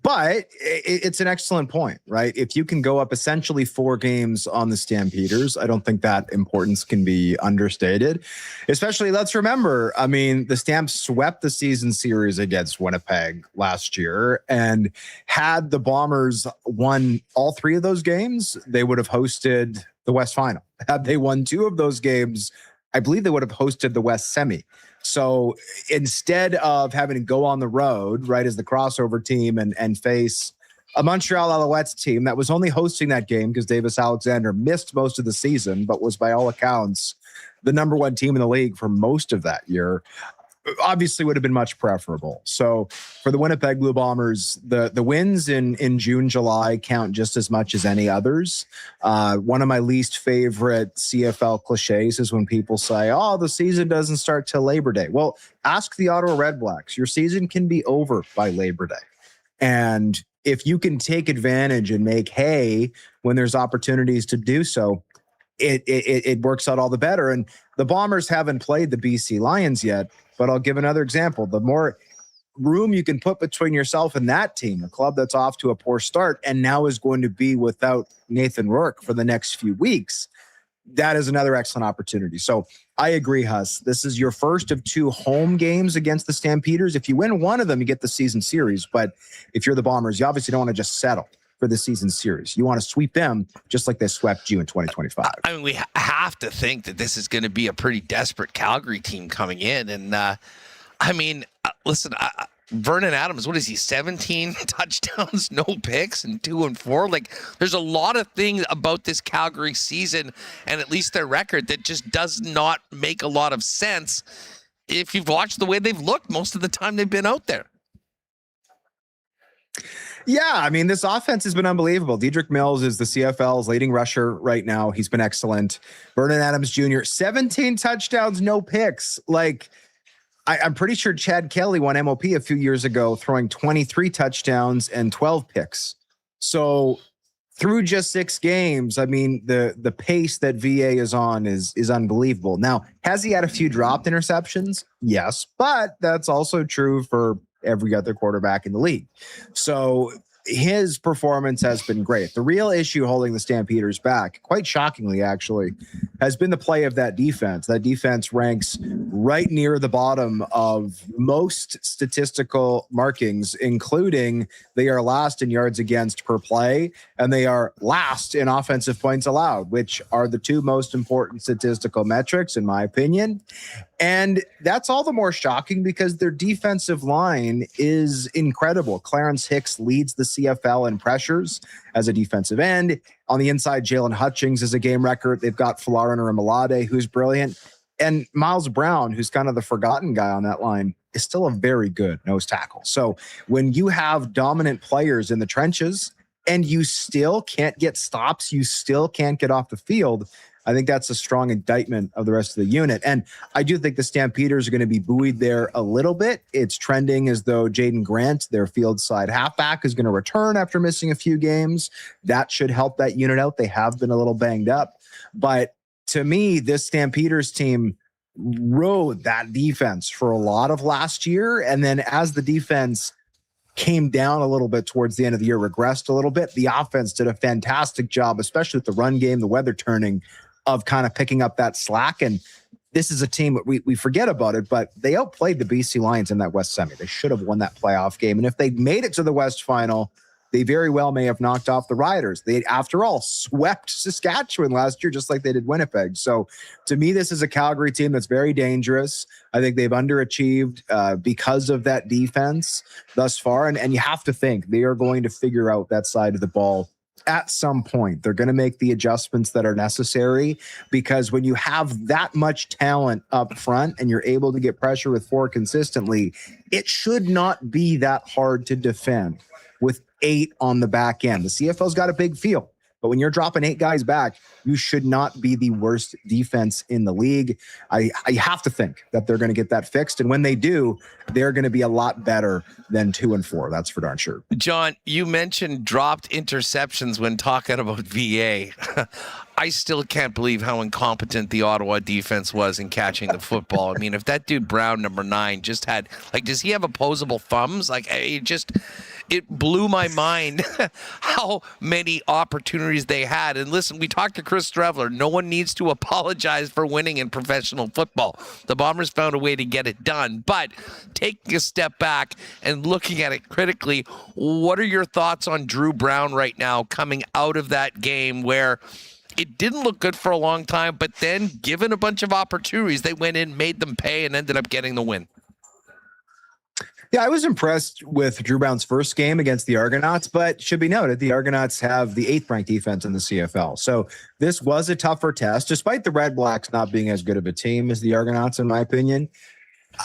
But it's an excellent point, right? If you can go up essentially 4 games on the Stampeders, I don't think that importance can be understated. Especially, let's remember, I mean, the Stamps swept the season series against Winnipeg last year, and had the Bombers won all 3 of those games, they would have hosted the West Final. Had they won 2 of those games, I believe they would have hosted the West Semi. So instead of having to go on the road, right, as the crossover team and face a Montreal Alouettes team that was only hosting that game because Davis Alexander missed most of the season, but was by all accounts the number 1 team in the league for most of that year, obviously would have been much preferable. So for the Winnipeg Blue Bombers, the wins in June, July count just as much as any others. One of my least favorite CFL cliches is when people say, oh, the season doesn't start till Labor Day. Well, ask the Ottawa Red Blacks. Your season can be over by Labor Day. And if you can take advantage and make hay when there's opportunities to do so, it works out all the better. And the Bombers haven't played the BC Lions yet, but I'll give another example. The more room you can put between yourself and that team, a club that's off to a poor start and now is going to be without Nathan Rourke for the next few weeks, that is another excellent opportunity. So I agree, Huss. This is your first of 2 home games against the Stampeders. If you win one of them, you get the season series. But if you're the Bombers, you obviously don't want to just settle for the season series. You want to sweep them just like they swept you in 2025. I mean, we have to think that this is going to be a pretty desperate Calgary team coming in. And listen, Vernon Adams, what is he, 17 touchdowns, no picks, and 2-4? Like, there's a lot of things about this Calgary season and at least their record that just does not make a lot of sense if you've watched the way they've looked most of the time they've been out there. Yeah, I mean, this offense has been unbelievable. Dedrick Mills is the CFL's leading rusher right now. He's been excellent. Vernon Adams Jr., 17 touchdowns, no picks. Like, I'm pretty sure Chad Kelly won MOP a few years ago, throwing 23 touchdowns and 12 picks. So through just 6 games, I mean, the pace that VA is on is unbelievable. Now, has he had a few dropped interceptions? Yes, but that's also true for every other quarterback in the league. So his performance has been great. The real issue holding the Stampeders back, quite shockingly actually, has been the play of that defense. That defense ranks right near the bottom of most statistical markings, including they are last in yards against per play, and they are last in offensive points allowed, which are the 2 most important statistical metrics, in my opinion. And that's all the more shocking because their defensive line is incredible. Clarence Hicks leads the CFL in pressures as a defensive end. On the inside, Jalen Hutchings is a game record. They've got Falarin Remalade, who's brilliant. And Miles Brown, who's kind of the forgotten guy on that line, is still a very good nose tackle. So when you have dominant players in the trenches and you still can't get stops, you still can't get off the field, I think that's a strong indictment of the rest of the unit. And I do think the Stampeders are going to be buoyed there a little bit. It's trending as though Jaden Grant, their field side halfback, is going to return after missing a few games. That should help that unit out. They have been a little banged up. But to me, this Stampeders team rode that defense for a lot of last year. And then as the defense came down a little bit towards the end of the year, regressed a little bit. The offense did a fantastic job, especially with the run game, the weather turning, of kind of picking up that slack. And this is a team, we forget about it, but they outplayed the BC Lions in that West Semi. They should have won that playoff game. And if they made it to the West Final, they very well may have knocked off the Riders. They, after all, swept Saskatchewan last year, just like they did Winnipeg. So to me, this is a Calgary team that's very dangerous. I think they've underachieved because of that defense thus far. And you have to think they are going to figure out that side of the ball at some point. They're going to make the adjustments that are necessary, because when you have that much talent up front and you're able to get pressure with 4 consistently, it should not be that hard to defend with 8 on the back end. The CFL's got a big field, but when you're dropping 8 guys back, you should not be the worst defense in the league. I have to think that they're going to get that fixed. And when they do, they're going to be a lot better than 2 and 4. That's for darn sure. John, you mentioned dropped interceptions when talking about VA. I still can't believe how incompetent the Ottawa defense was in catching the football. I mean, if that dude Brown, number 9, just had, like, does he have opposable thumbs? Like, it blew my mind how many opportunities they had. And listen, we talked to Chris Streveler. No one needs to apologize for winning in professional football. The Bombers found a way to get it done. But taking a step back and looking at it critically, what are your thoughts on Drew Brown right now coming out of that game where it didn't look good for a long time, but then given a bunch of opportunities, they went in, made them pay, and ended up getting the win? Yeah, I was impressed with Drew Brown's first game against the Argonauts, but should be noted, the Argonauts have the 8th ranked defense in the CFL. So this was a tougher test, despite the Red Blacks not being as good of a team as the Argonauts, in my opinion.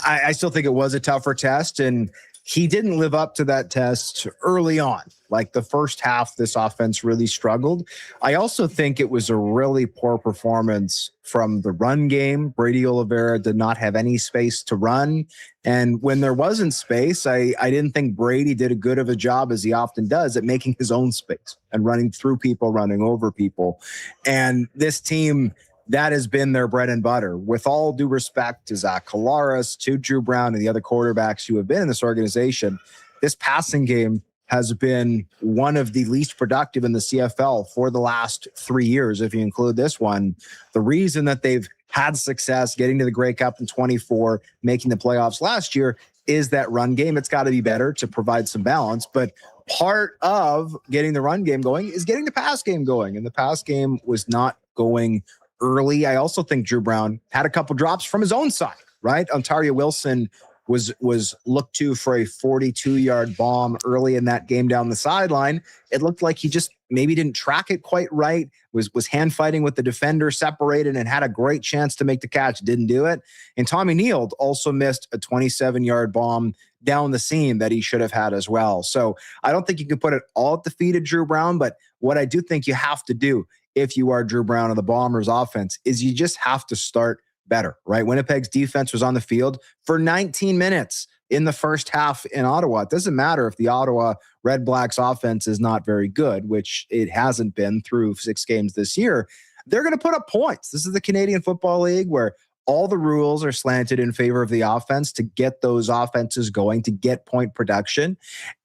I still think it was a tougher test, and he didn't live up to that test early on. Like the first half, this offense really struggled. I also think it was a really poor performance from the run game. Brady Oliveira did not have any space to run. And when there wasn't space, I didn't think Brady did a good of a job, as he often does, at making his own space and running through people, running over people. And this team, that has been their bread and butter. With all due respect to Zach Collaros, to Drew Brown, and the other quarterbacks who have been in this organization, this passing game has been one of the least productive in the CFL for the last 3 years, if you include this one. The reason that they've had success getting to the Grey Cup in 24, making the playoffs last year, is that run game. It's got to be better to provide some balance, but part of getting the run game going is getting the pass game going, and the pass game was not going early. I also think Drew Brown had a couple drops from his own side, right? Ontario Wilson was looked to for a 42-yard bomb early in that game down the sideline. It looked like he just maybe didn't track it quite right, was hand fighting with the defender, separated, and had a great chance to make the catch, didn't do it. And Tommy Neild also missed a 27-yard bomb down the seam that he should have had as well. So I don't think you can put it all at the feet of Drew Brown, but what I do think you have to do if you are Drew Brown and the Bombers offense is you just have to start better, right? Winnipeg's defense was on the field for 19 minutes in the first half in Ottawa. It doesn't matter if the Ottawa Red Blacks offense is not very good, which it hasn't been through 6 games this year. They're going to put up points. This is the Canadian Football League where all the rules are slanted in favor of the offense to get those offenses going, to get point production.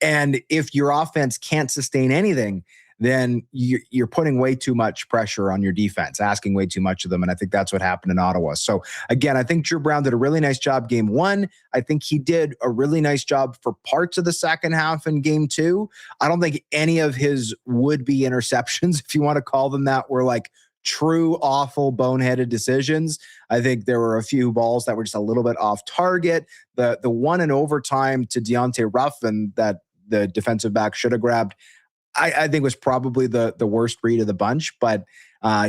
And if your offense can't sustain anything, then you're putting way too much pressure on your defense, asking way too much of them. And I think that's what happened in Ottawa. So again, I think Drew Brown did a really nice job game 1. I think he did a really nice job for parts of the second half in game 2. I don't think any of his would-be interceptions, if you want to call them that, were like true awful boneheaded decisions. I think there were a few balls that were just a little bit off target. The one in overtime to Deontay Ruffin that the defensive back should have grabbed, I think was probably the worst read of the bunch, but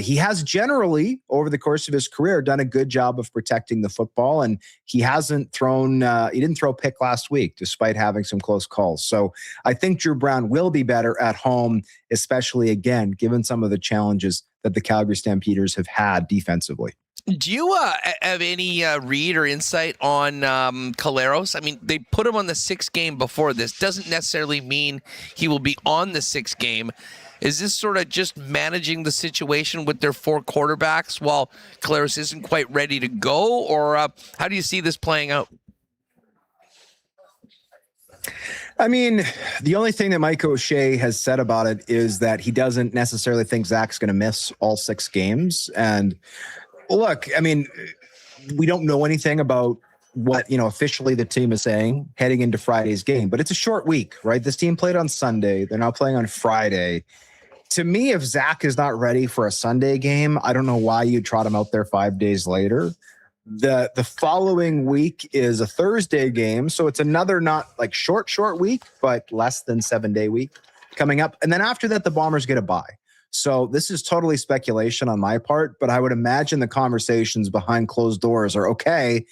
he has generally, over the course of his career, done a good job of protecting the football, and he hasn't thrown, he didn't throw a pick last week, despite having some close calls. So I think Drew Brown will be better at home, especially, again, given some of the challenges that the Calgary Stampeders have had defensively. Do you have any read or insight on Collaros? I mean, they put him on the 6th game before this. Doesn't necessarily mean he will be on the 6th game. Is this sort of just managing the situation with their 4 quarterbacks while Collaros isn't quite ready to go? Or how do you see this playing out? I mean, the only thing that Mike O'Shea has said about it is that he doesn't necessarily think Zach's going to miss all 6 games. And look, I mean, we don't know anything about what, officially the team is saying heading into Friday's game, but it's a short week, right? This team played on Sunday. They're now playing on Friday. To me, if Zach is not ready for a Sunday game, I don't know why you trot him out there 5 days later. The following week is a Thursday game, so it's another not like short week, but less than 7-day week coming up. And then after that, the Bombers get a bye. So this is totally speculation on my part, but I would imagine the conversations behind closed doors are, okay,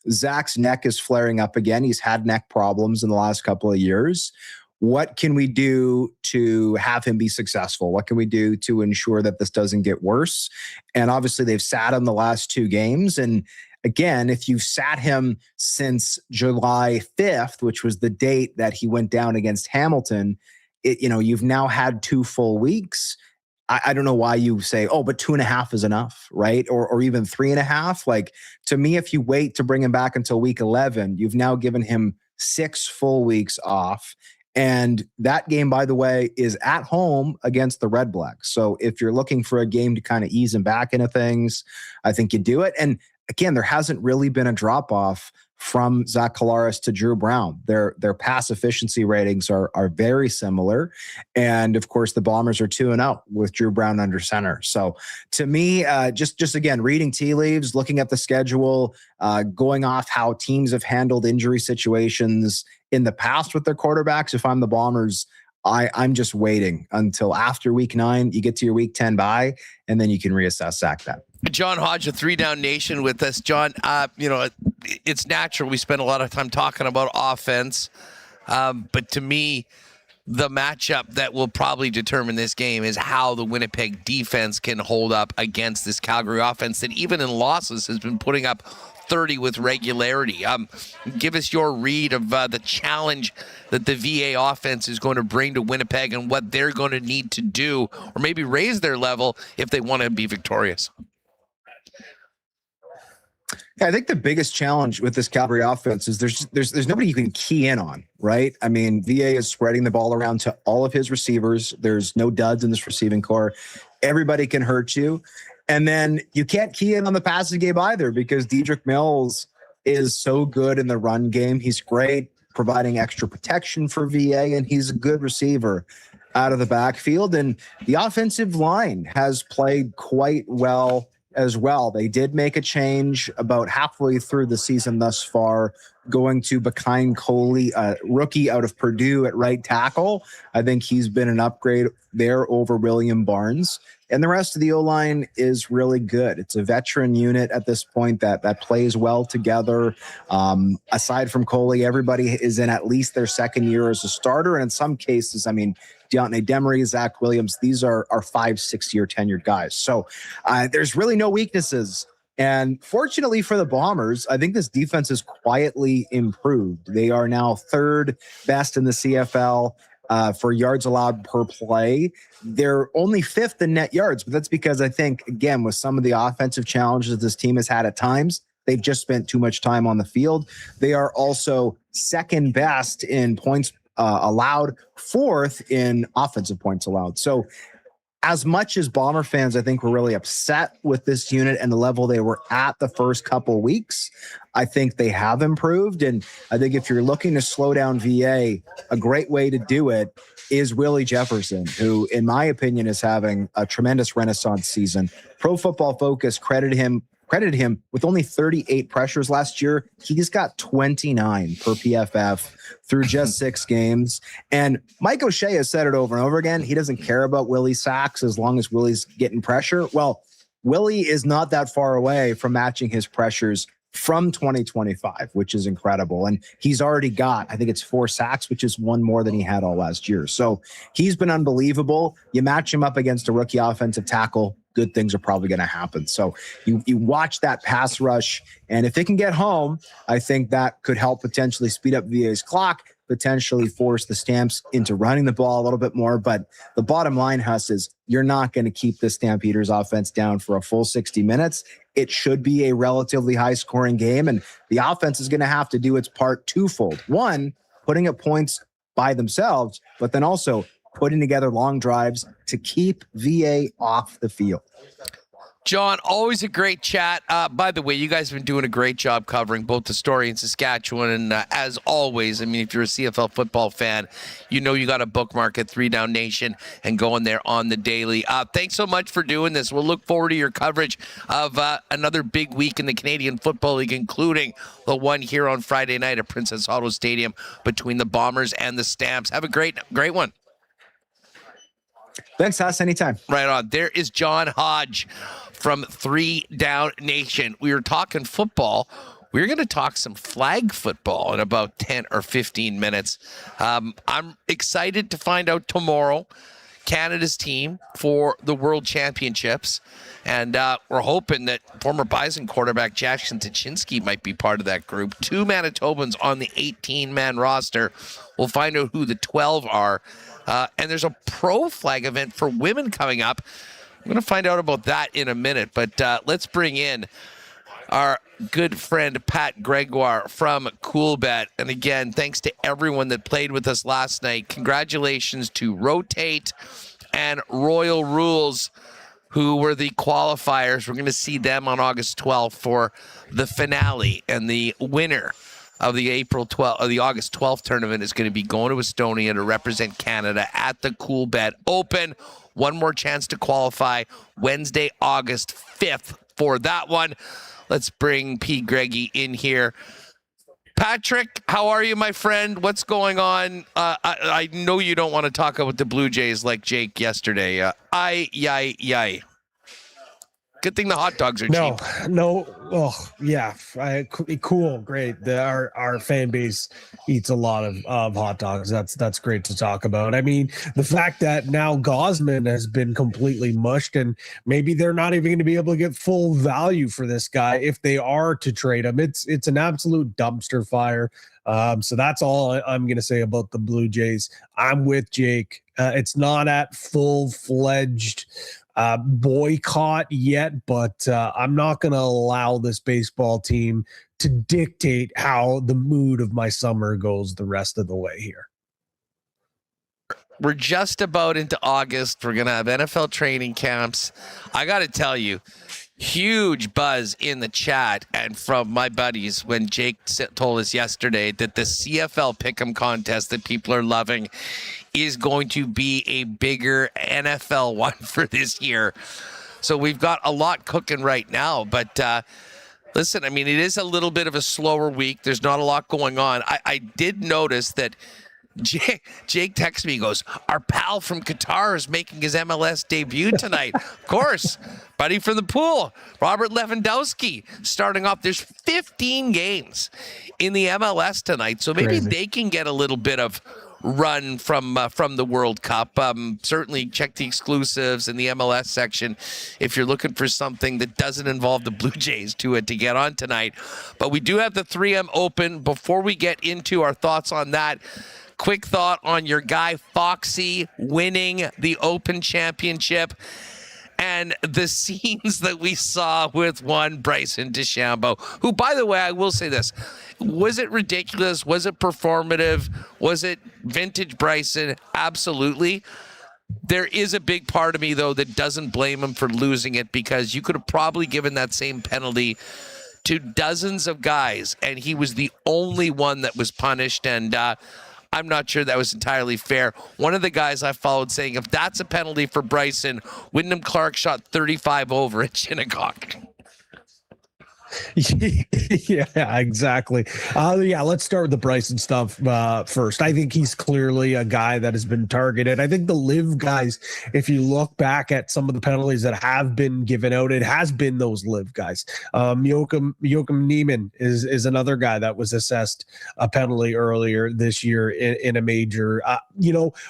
Zach's neck is flaring up again. He's had neck problems in the last couple of years. What can we do to have him be successful? What can we do to ensure that this doesn't get worse? And obviously they've sat him the last 2 games. And again, if you've sat him since July 5th, which was the date that he went down against Hamilton, you've now had 2 full weeks. I don't know why you say, oh, but 2.5 is enough, right? Or even 3.5. Like, to me, if you wait to bring him back until week 11, you've now given him 6 full weeks off. And that game, by the way, is at home against the Red Blacks. So if you're looking for a game to kind of ease him back into things, I think you do it. And again, there hasn't really been a drop-off from Zach Collaros to Drew Brown. Their pass efficiency ratings are very similar. And of course, the Bombers are 2-0 with Drew Brown under center. So to me, just again, reading tea leaves, looking at the schedule, going off how teams have handled injury situations in the past with their quarterbacks. If I'm the Bombers, I'm just waiting until after week 9, you get to your week 10 bye, and then you can reassess Zach then. John Hodge, a 3 Down Nation with us. John, it's natural. We spend a lot of time talking about offense. But to me, the matchup that will probably determine this game is how the Winnipeg defense can hold up against this Calgary offense that even in losses has been putting up 30 with regularity. Give us your read of the challenge that the VA offense is going to bring to Winnipeg and what they're going to need to do, or maybe raise their level if they want to be victorious. Yeah, I think the biggest challenge with this Calgary offense is there's nobody you can key in on, right? I mean, VA is spreading the ball around to all of his receivers. There's no duds in this receiving core. Everybody can hurt you. And then you can't key in on the passing game either because Dedrick Mills is so good in the run game. He's great providing extra protection for VA, and he's a good receiver out of the backfield. And the offensive line has played quite well as well. They did make a change about halfway through the season thus far, going to Bakine Coley, a rookie out of Purdue at right tackle. I think he's been an upgrade there over William Barnes. And the rest of the O-line is really good. It's a veteran unit at this point that plays well together. Aside from Coley, everybody is in at least their second year as a starter. And in some cases, I mean, Deontay Demery, Zach Williams, these are 5-6 year tenured guys. So there's really no weaknesses. And fortunately for the Bombers, I think this defense has quietly improved. They are now 3rd best in the CFL for yards allowed per play. They're only 5th in net yards, but that's because I think, again, with some of the offensive challenges this team has had at times, they've just spent too much time on the field. They are also 2nd best in points allowed, 4th in offensive points allowed. So as much as Bomber fans, I think, were really upset with this unit and the level they were at the first couple weeks, I think they have improved. And I think if you're looking to slow down VA, a great way to do it is Willie Jefferson, who, in my opinion, is having a tremendous renaissance season. Pro Football Focus credited him with only 38 pressures last year. He's got 29 per PFF through just 6 games. And Mike O'Shea has said it over and over again. He doesn't care about Willie's sacks as long as Willie's getting pressure. Well, Willie is not that far away from matching his pressures from 2025, which is incredible. And he's already got, I think it's 4 sacks, which is 1 more than he had all last year. So he's been unbelievable. You match him up against a rookie offensive tackle, good things are probably going to happen. So you watch that pass rush, and if they can get home, I think that could help potentially speed up VA's clock, potentially force the Stamps into running the ball a little bit more. But the bottom line, Huss, is you're not going to keep the Stampeders offense down for a full 60 minutes. It should be a relatively high-scoring game, and the offense is going to have to do its part twofold. One, putting up points by themselves, but then also putting together long drives to keep VA off the field. John, always a great chat. By the way, you guys have been doing a great job covering both the story in Saskatchewan. And as always, I mean, if you're a CFL football fan, you know you got to bookmark at 3 Down Nation and go in there on the daily. Thanks so much for doing this. We'll look forward to your coverage of another big week in the Canadian Football League, including the one here on Friday night at Princess Auto Stadium between the Bombers and the Stamps. Have a great one. Thanks, Huss. Anytime. Right on. There is John Hodge from 3 Down Nation. We were talking football. We're going to talk some flag football in about 10 or 15 minutes. I'm excited to find out tomorrow Canada's team for the World Championships. And we're hoping that former Bison quarterback Jackson Tuchinski might be part of that group. 2 Manitobans on the 18-man roster. We'll find out who the 12 are. And there's a pro flag event for women coming up. I'm going to find out about that in a minute, but let's bring in our good friend Pat Gregoire from Coolbet. And again, thanks to everyone that played with us last night. Congratulations to Rotate and Royal Rules, who were the qualifiers. We're going to see them on August 12th for the finale, and the winner of the August 12th tournament is going to be going to Estonia to represent Canada at the Coolbet Open. One more chance to qualify Wednesday, August 5th for that one. Let's bring P. Greggy in here. Patrick, how are you, my friend? What's going on? I know you don't want to talk about the Blue Jays like Jake yesterday. Yay. Good thing the hot dogs are cheap. No. Oh, yeah. Cool. Great. Our fan base eats a lot of hot dogs. That's great to talk about. I mean, the fact that now Gosman has been completely mushed, and maybe they're not even going to be able to get full value for this guy if they are to trade him. It's an absolute dumpster fire. So that's all I'm going to say about the Blue Jays. I'm with Jake. It's not at full-fledged boycott yet, but I'm not going to allow this baseball team to dictate how the mood of my summer goes the rest of the way here. We're just about into August. We're going to have NFL training camps. I got to tell you, huge buzz in the chat and from my buddies when Jake told us yesterday that the CFL Pick'em contest that people are loving is going to be a bigger NFL one for this year. So we've got a lot cooking right now, but listen, I mean, it is a little bit of a slower week. There's not a lot going on. I did notice that Jake texts me, he goes, our pal from Qatar is making his MLS debut tonight. Of course, buddy from the pool, Robert Lewandowski, starting off. There's 15 games in the MLS tonight, so maybe they can get a little bit of run from the World Cup. Certainly check the exclusives in the MLS section if you're looking for something that doesn't involve the Blue Jays to get on tonight. But we do have the 3M Open. Before we get into our thoughts on that, quick thought on your guy Foxy winning the Open Championship and the scenes that we saw with one Bryson DeChambeau, who, by the way, I will say this. Was it ridiculous? Was it performative? Was it vintage Bryson? Absolutely. There is a big part of me, though, that doesn't blame him for losing it, because you could have probably given that same penalty to dozens of guys, and he was the only one that was punished, and I'm not sure that was entirely fair. One of the guys I followed saying, if that's a penalty for Bryson, Wyndham Clark shot 35 over at Shinnecock. Yeah, exactly. Let's start with the Bryson stuff first. I think he's clearly a guy that has been targeted. I think the live guys, if you look back at some of the penalties that have been given out, it has been those live guys. Joachim Neiman is another guy that was assessed a penalty earlier this year in a major.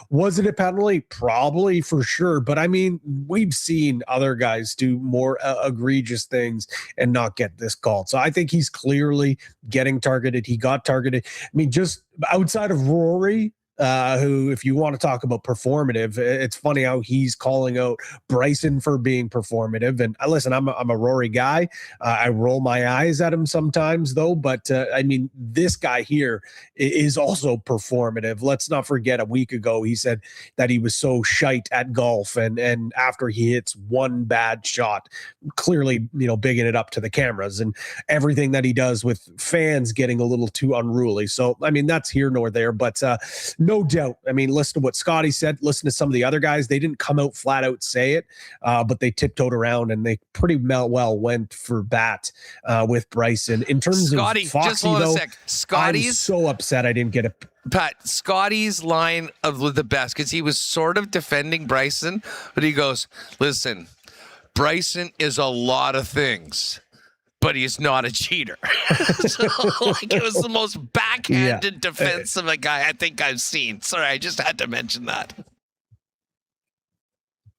Was it a penalty? Probably, for sure. But I mean, we've seen other guys do more egregious things and not get this called. So I think he's clearly getting targeted. He got targeted. I mean, just outside of Rory, who, if you want to talk about performative, it's funny how he's calling out Bryson for being performative. And listen, I'm a Rory guy. I roll my eyes at him sometimes, though. But I mean, this guy here is also performative. Let's not forget, a week ago he said that he was so shite at golf, and after he hits one bad shot, clearly, bigging it up to the cameras, and everything that he does with fans getting a little too unruly. So I mean, that's here nor there, but no doubt. I mean, listen to what Scotty said. Listen to some of the other guys. They didn't come out flat out say it, but they tiptoed around, and they pretty well went for bat with Bryson. In terms of Foxy, just hold though, a sec. Scotty's I'm so upset I didn't get a. Pat, Scotty's line of the best, because he was sort of defending Bryson, but he goes, listen, Bryson is a lot of things, but he's not a cheater. So, it was the most backhanded defense of a guy I think I've seen. Sorry, I just had to mention that.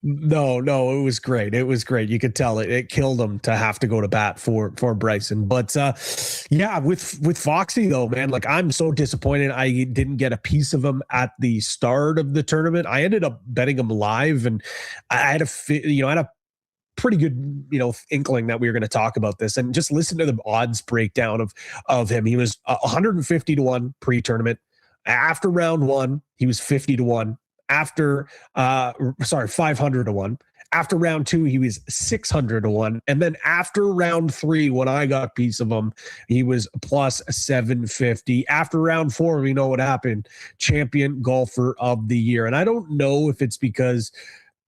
No, it was great. It was great. You could tell it killed him to have to go to bat for Bryson. But with Foxy though, man, like, I'm so disappointed I didn't get a piece of him at the start of the tournament. I ended up betting him live, and I had a pretty good, inkling that we were going to talk about this, and just listen to the odds breakdown of him. He was 150-1 pre-tournament. After round one, he was 50-1. After 500-1. After round two, he was 600-1. And then after round three, when I got a piece of him, he was plus 750. After round four, we know what happened. Champion golfer of the year. And I don't know if it's because,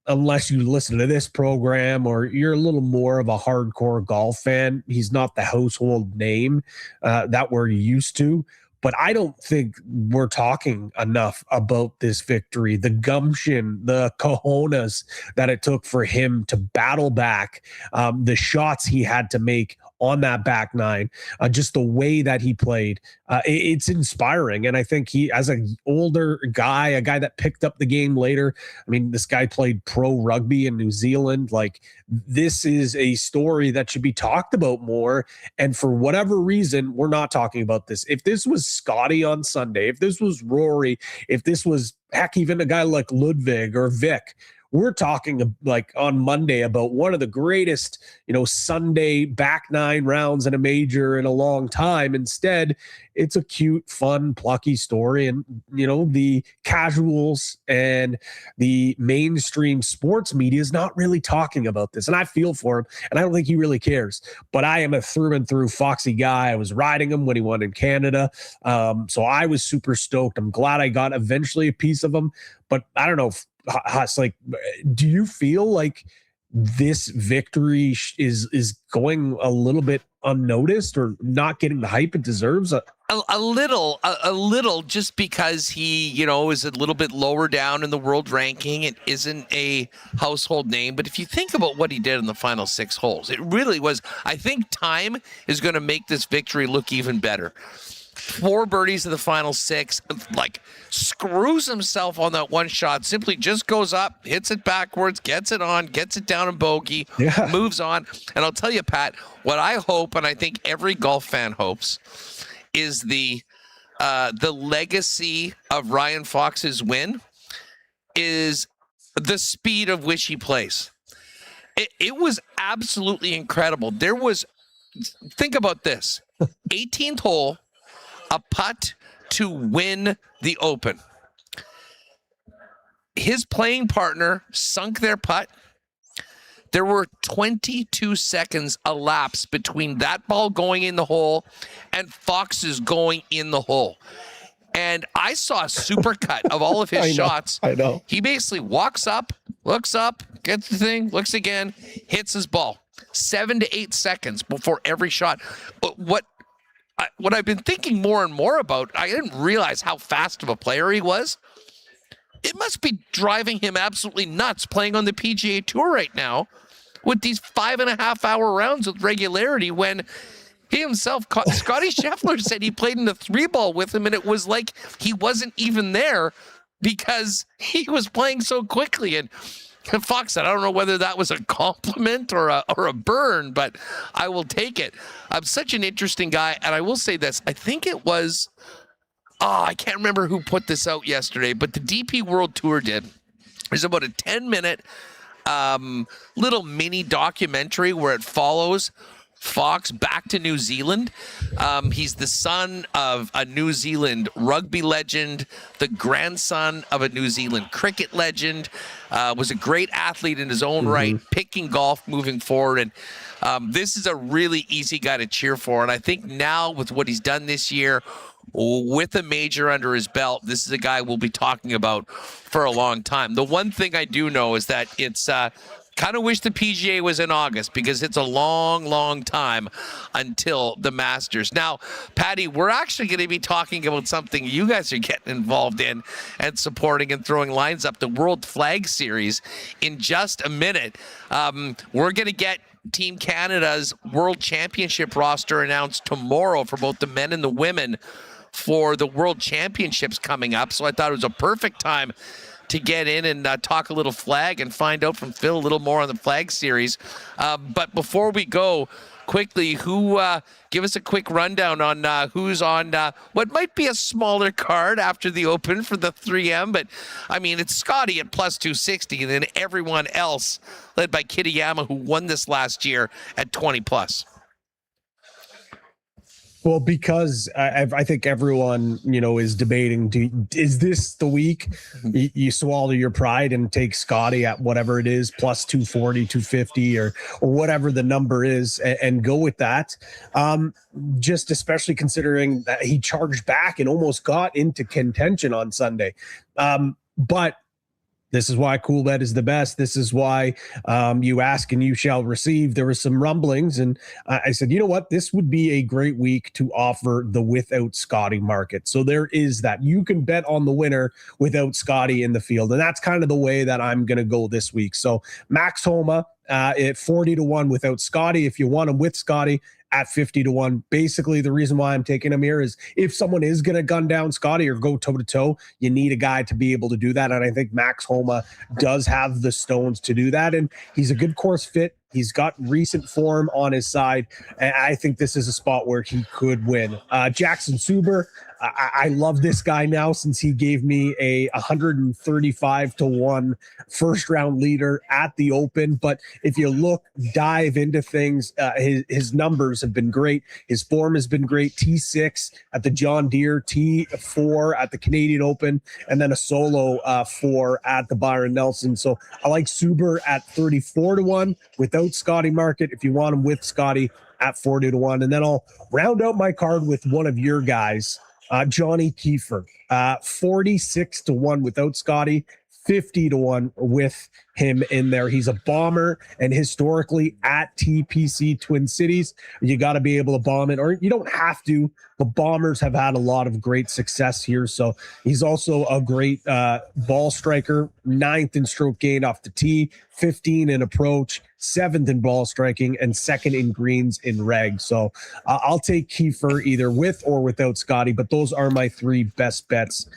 unless you listen to this program or you're a little more of a hardcore golf fan, he's not the household name that we're used to. But I don't think we're talking enough about this victory, the gumption, the cojones that it took for him to battle back, the shots he had to make on that back nine, just the way that he played. It's inspiring. And I think he, as an older guy, a guy that picked up the game later, I mean, this guy played pro rugby in New Zealand. Like, this is a story that should be talked about more. And for whatever reason, we're not talking about this. If this was Scotty on Sunday, if this was Rory, if this was, heck, even a guy like Ludwig or Vic, we're talking like on Monday about one of the greatest, Sunday back nine rounds in a major in a long time. Instead, it's a cute, fun, plucky story. And, the casuals and the mainstream sports media is not really talking about this. And I feel for him, and I don't think he really cares. But I am a through and through Foxy guy. I was riding him when he won in Canada. So I was super stoked. I'm glad I got eventually a piece of him. But I don't know, Huss, like, do you feel like this victory is going a little bit unnoticed or not getting the hype it deserves? A little, just because he, is a little bit lower down in the world ranking. It isn't a household name. But if you think about what he did in the final 6 holes, it really was. I think time is going to make this victory look even better. 4 birdies in the final 6, like, screws himself on that one shot, simply just goes up, hits it backwards, gets it on, gets it down in bogey, moves on. And I'll tell you, Pat, what I hope, and I think every golf fan hopes, is the legacy of Ryan Fox's win is the speed of which he plays. It was absolutely incredible. Think about this, 18th hole, a putt to win the Open. His playing partner sunk their putt. There were 22 seconds elapsed between that ball going in the hole and Fox's going in the hole. And I saw a supercut of all of his shots. I know. He basically walks up, looks up, gets the thing, looks again, hits his ball. 7 to 8 seconds before every shot. What I've been thinking more and more about, I didn't realize how fast of a player he was. It must be driving him absolutely nuts playing on the PGA Tour right now with these 5.5-hour rounds with regularity, when he himself, Scotty Scheffler, said he played in the 3-ball with him, and it was like he wasn't even there because he was playing so quickly. And Fox said, I don't know whether that was a compliment or a burn, but I will take it. I'm such an interesting guy. And I will say this, I think it was I can't remember who put this out yesterday, but the DP World Tour did. There's about a 10-minute little mini documentary where it follows Fox back to New Zealand. He's the son of a New Zealand rugby legend, the grandson of a New Zealand cricket legend, was a great athlete in his own right, picking golf moving forward. And this is a really easy guy to cheer for. And I think now with what he's done this year, with a major under his belt, this is a guy we'll be talking about for a long time. The one thing I do know is that it's kind of wish the PGA was in August, because it's a long, long time until the Masters. Now, Patty, we're actually going to be talking about something you guys are getting involved in and supporting and throwing lines up, the World Flag Series, in just a minute. We're going to get Team Canada's World Championship roster announced tomorrow for both the men and the women for the World Championships coming up. So I thought it was a perfect time to get in and talk a little flag and find out from Phil a little more on the Flag Series. But before we go, quickly, give us a quick rundown on who's on what might be a smaller card after the Open for the 3M. But, I mean, it's Scotty at plus 260, and then everyone else led by Kitayama, who won this last year, at 20 plus. Well, because I think everyone, is debating, is this the week you swallow your pride and take Scotty at whatever it is, plus 240, 250, or whatever the number is, and go with that. Just especially considering that he charged back and almost got into contention on Sunday. But this is why Cool Bet is the best. This is why you ask and you shall receive. There were some rumblings, and I said, you know what? This would be a great week to offer the without Scotty market. So there is that. You can bet on the winner without Scotty in the field, and that's kind of the way that I'm going to go this week. So Max Homa at 40 to 1 without Scotty. If you want him with Scotty, at 50 to 1. Basically, the reason why I'm taking him here is if someone is going to gun down Scotty or go toe to toe, you need a guy to be able to do that. And I think Max Homa does have the stones to do that. And he's a good course fit. He's got recent form on his side. And I think this is a spot where he could win. Jackson Suber, I love this guy now since he gave me a 135 to 1 first round leader at the Open. But if you dive into things, his numbers have been great. His form has been great. T6 at the John Deere, T4 at the Canadian Open, and then a solo 4 at the Byron Nelson. So I like Suber at 34 to 1 without Scotty market. If you want him with Scotty, at 40 to 1. And then I'll round out my card with one of your guys, Johnny Kiefer, 46 to 1 without Scotty, 50 to 1 with him in there. He's a bomber, and historically at TPC Twin Cities, you got to be able to bomb it, or you don't have to, but bombers have had a lot of great success here. So he's also a great ball striker, 9th in stroke gain off the tee, 15 in approach, 7th in ball striking, and 2nd in greens in reg. So I'll take Kiefer either with or without Scotty, but those are my 3 best bets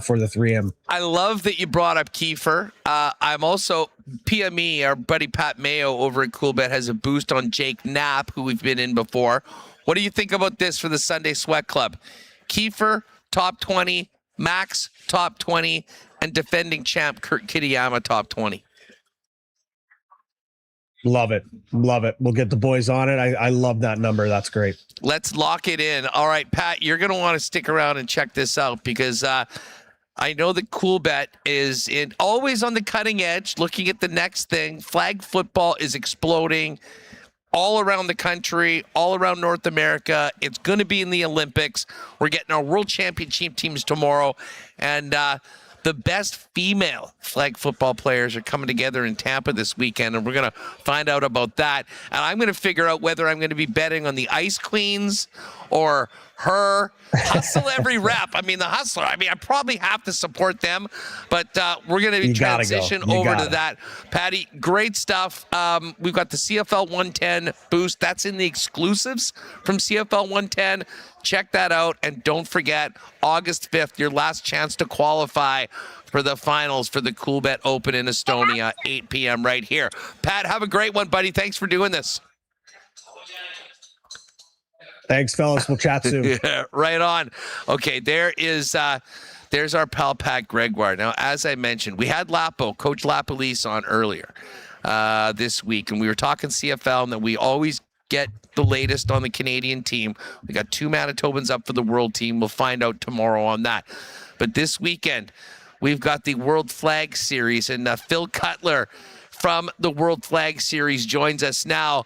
for the 3M. I love that you brought up Kiefer. I'm also PME, our buddy Pat Mayo over at CoolBet has a boost on Jake Knapp, who we've been in before. What do you think about this for the Sunday Sweat Club? Kiefer, top 20, Max, top 20, and defending champ Kurt Kitayama, top 20. Love it. Love it. We'll get the boys on it. I love that number. That's great. Let's lock it in. All right, Pat, you're going to want to stick around and check this out because I know that CoolBet is always on the cutting edge, looking at the next thing. Flag football is exploding all around the country, all around North America. It's going to be in the Olympics. We're getting our World Championship teams tomorrow, and the best female flag football players are coming together in Tampa this weekend, and we're going to find out about that. And I'm going to figure out whether I'm going to be betting on the Ice Queens or her. Hustle every rep. I mean, the Hustler. I probably have to support them, but we're going to transition over to that. Patty, great stuff. We've got the CFL 110 boost. That's in the exclusives from CFL 110. Check that out. And don't forget, August 5th, your last chance to qualify for the finals for the CoolBet Open in Estonia, 8 p.m. right here. Pat, have a great one, buddy. Thanks for doing this. Thanks, fellas. We'll chat soon. Yeah, right on. Okay, there's our pal Pat Gregoire. Now, as I mentioned, we had Coach Lapalisse on earlier this week, and we were talking CFL, and then we always get the latest on the Canadian team. We got 2 Manitobans up for the World team. We'll find out tomorrow on that. But this weekend, we've got the World Flag Series, and Phil Cutler from the World Flag Series joins us now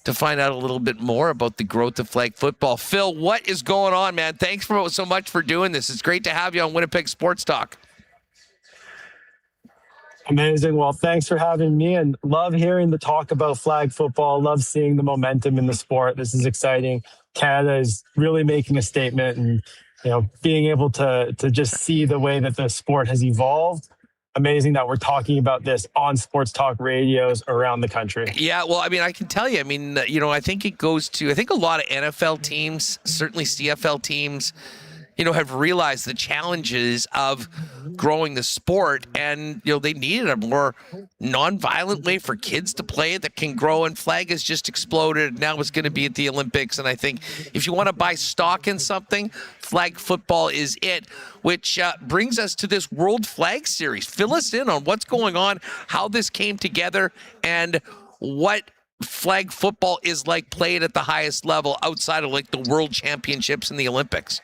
to find out a little bit more about the growth of flag football. Phil, what is going on, man? Thanks so much for doing this. It's great to have you on Winnipeg Sports Talk. Amazing. Well, thanks for having me, and love hearing the talk about flag football. Love seeing the momentum in the sport. This is exciting. Canada is really making a statement, and being able to just see the way that the sport has evolved. Amazing that we're talking about this on sports talk radios around the country. Yeah, well, I mean, I can tell you, I think it goes to, I think a lot of NFL teams, certainly CFL teams, have realized the challenges of growing the sport, and, they needed a more non-violent way for kids to play it that can grow, and flag has just exploded. Now it's going to be at the Olympics, and I think if you want to buy stock in something, flag football is it, which brings us to this World Flag Series. Fill us in on what's going on, how this came together, and what flag football is like played at the highest level outside of like the World Championships and the Olympics.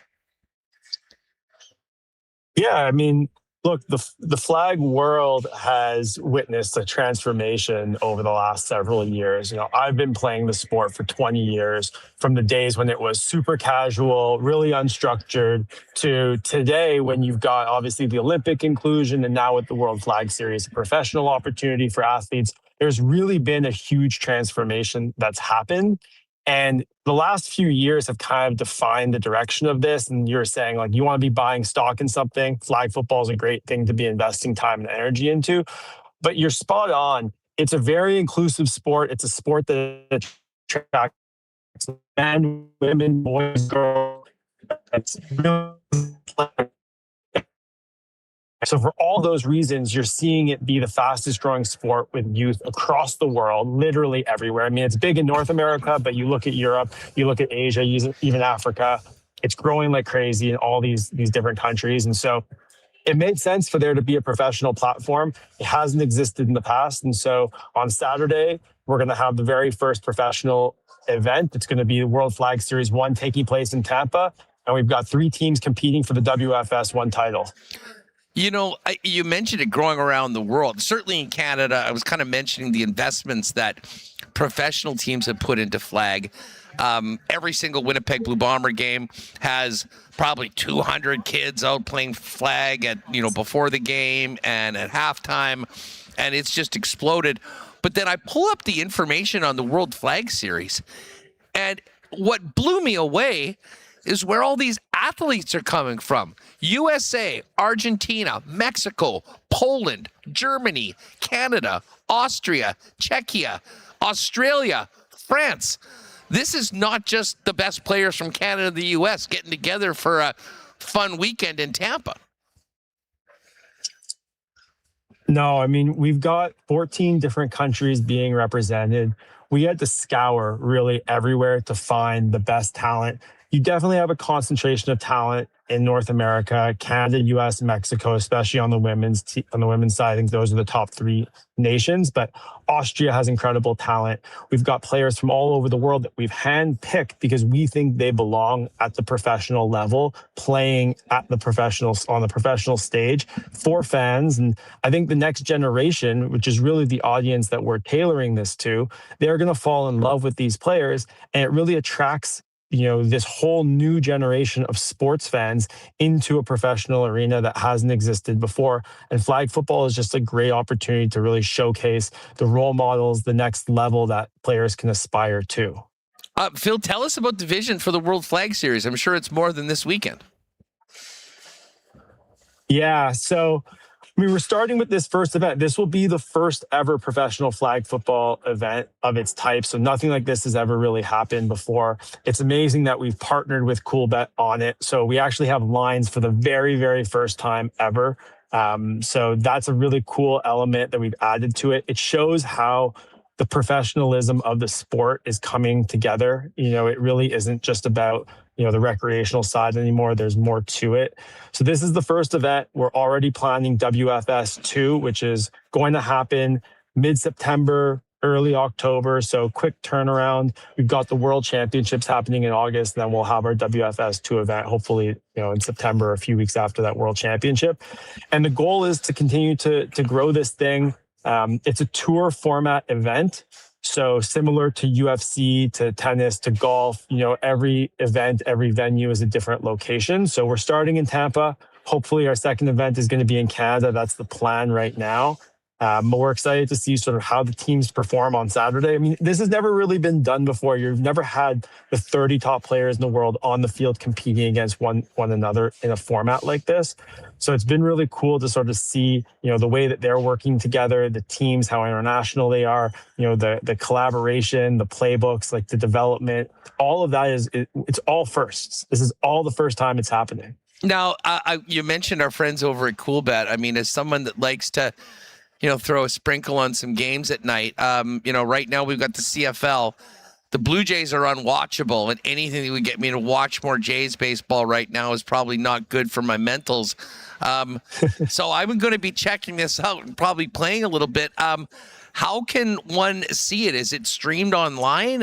Yeah, I mean, look, the flag world has witnessed a transformation over the last several years. I've been playing the sport for 20 years, from the days when it was super casual, really unstructured, to today when you've got obviously the Olympic inclusion, and now with the World Flag Series, a professional opportunity for athletes. There's really been a huge transformation that's happened. And the last few years have kind of defined the direction of this. And you're saying, like, you want to be buying stock in something. Flag football is a great thing to be investing time and energy into. But you're spot on. It's a very inclusive sport. It's a sport that attracts men, women, boys, girls. It's really, so for all those reasons, you're seeing it be the fastest growing sport with youth across the world, literally everywhere. I mean, it's big in North America, but you look at Europe, you look at Asia, even Africa, it's growing like crazy in all these different countries. And so it made sense for there to be a professional platform. It hasn't existed in the past. And so on Saturday, we're going to have the very first professional event. It's going to be the World Flag Series 1 taking place in Tampa. And we've got 3 teams competing for the WFS 1 title. You mentioned it growing around the world. Certainly in Canada, I was kind of mentioning the investments that professional teams have put into flag. Every single Winnipeg Blue Bomber game has probably 200 kids out playing flag at, before the game and at halftime, and it's just exploded. But then I pull up the information on the World Flag Series, and what blew me away is where all these athletes are coming from. USA, Argentina, Mexico, Poland, Germany, Canada, Austria, Czechia, Australia, France. This is not just the best players from Canada and the US getting together for a fun weekend in Tampa. No, I mean, we've got 14 different countries being represented. We had to scour really everywhere to find the best talent. You definitely have a concentration of talent in North America, Canada, US, Mexico, especially on the women's side. I think those are the top 3 nations, but Austria has incredible talent. We've got players from all over the world that we've handpicked because we think they belong at the professional level, playing at the on the professional stage for fans. And I think the next generation, which is really the audience that we're tailoring this to, they're going to fall in love with these players, and it really attracts this whole new generation of sports fans into a professional arena that hasn't existed before. And flag football is just a great opportunity to really showcase the role models, the next level that players can aspire to. Phil, tell us about the vision for the World Flag Series. I'm sure it's more than this weekend. Yeah, so we're starting with this first event. This will be the first ever professional flag football event of its type. So nothing like this has ever really happened before. It's amazing that we've partnered with CoolBet on it. So we actually have lines for the very, very first time ever. So that's a really cool element that we've added to it. It shows how the professionalism of the sport is coming together. It really isn't just about, the recreational side anymore. There's more to it. So this is the first event. We're already planning WFS 2, which is going to happen mid-September, early October. So quick turnaround. We've got the World Championships happening in August. Then we'll have our WFS 2 event, hopefully, in September, a few weeks after that World Championship. And the goal is to continue to grow this thing. It's a tour format event. So similar to UFC, to tennis, to golf, every event, every venue is a different location. So we're starting in Tampa. Hopefully our second event is going to be in Canada. That's the plan right now. But we're excited to see sort of how the teams perform on Saturday. I mean, this has never really been done before. You've never had the 30 top players in the world on the field competing against one another in a format like this. So it's been really cool to sort of see, the way that they're working together, the teams, how international they are, the collaboration, the playbooks, like the development, all of that it's all firsts. This is all the first time it's happening. Now, you mentioned our friends over at CoolBet. I mean, as someone that likes to throw a sprinkle on some games at night. Right now we've got the CFL. The Blue Jays are unwatchable, and anything that would get me to watch more Jays baseball right now is probably not good for my mentals. So I'm going to be checking this out and probably playing a little bit. How can one see it? Is it streamed online?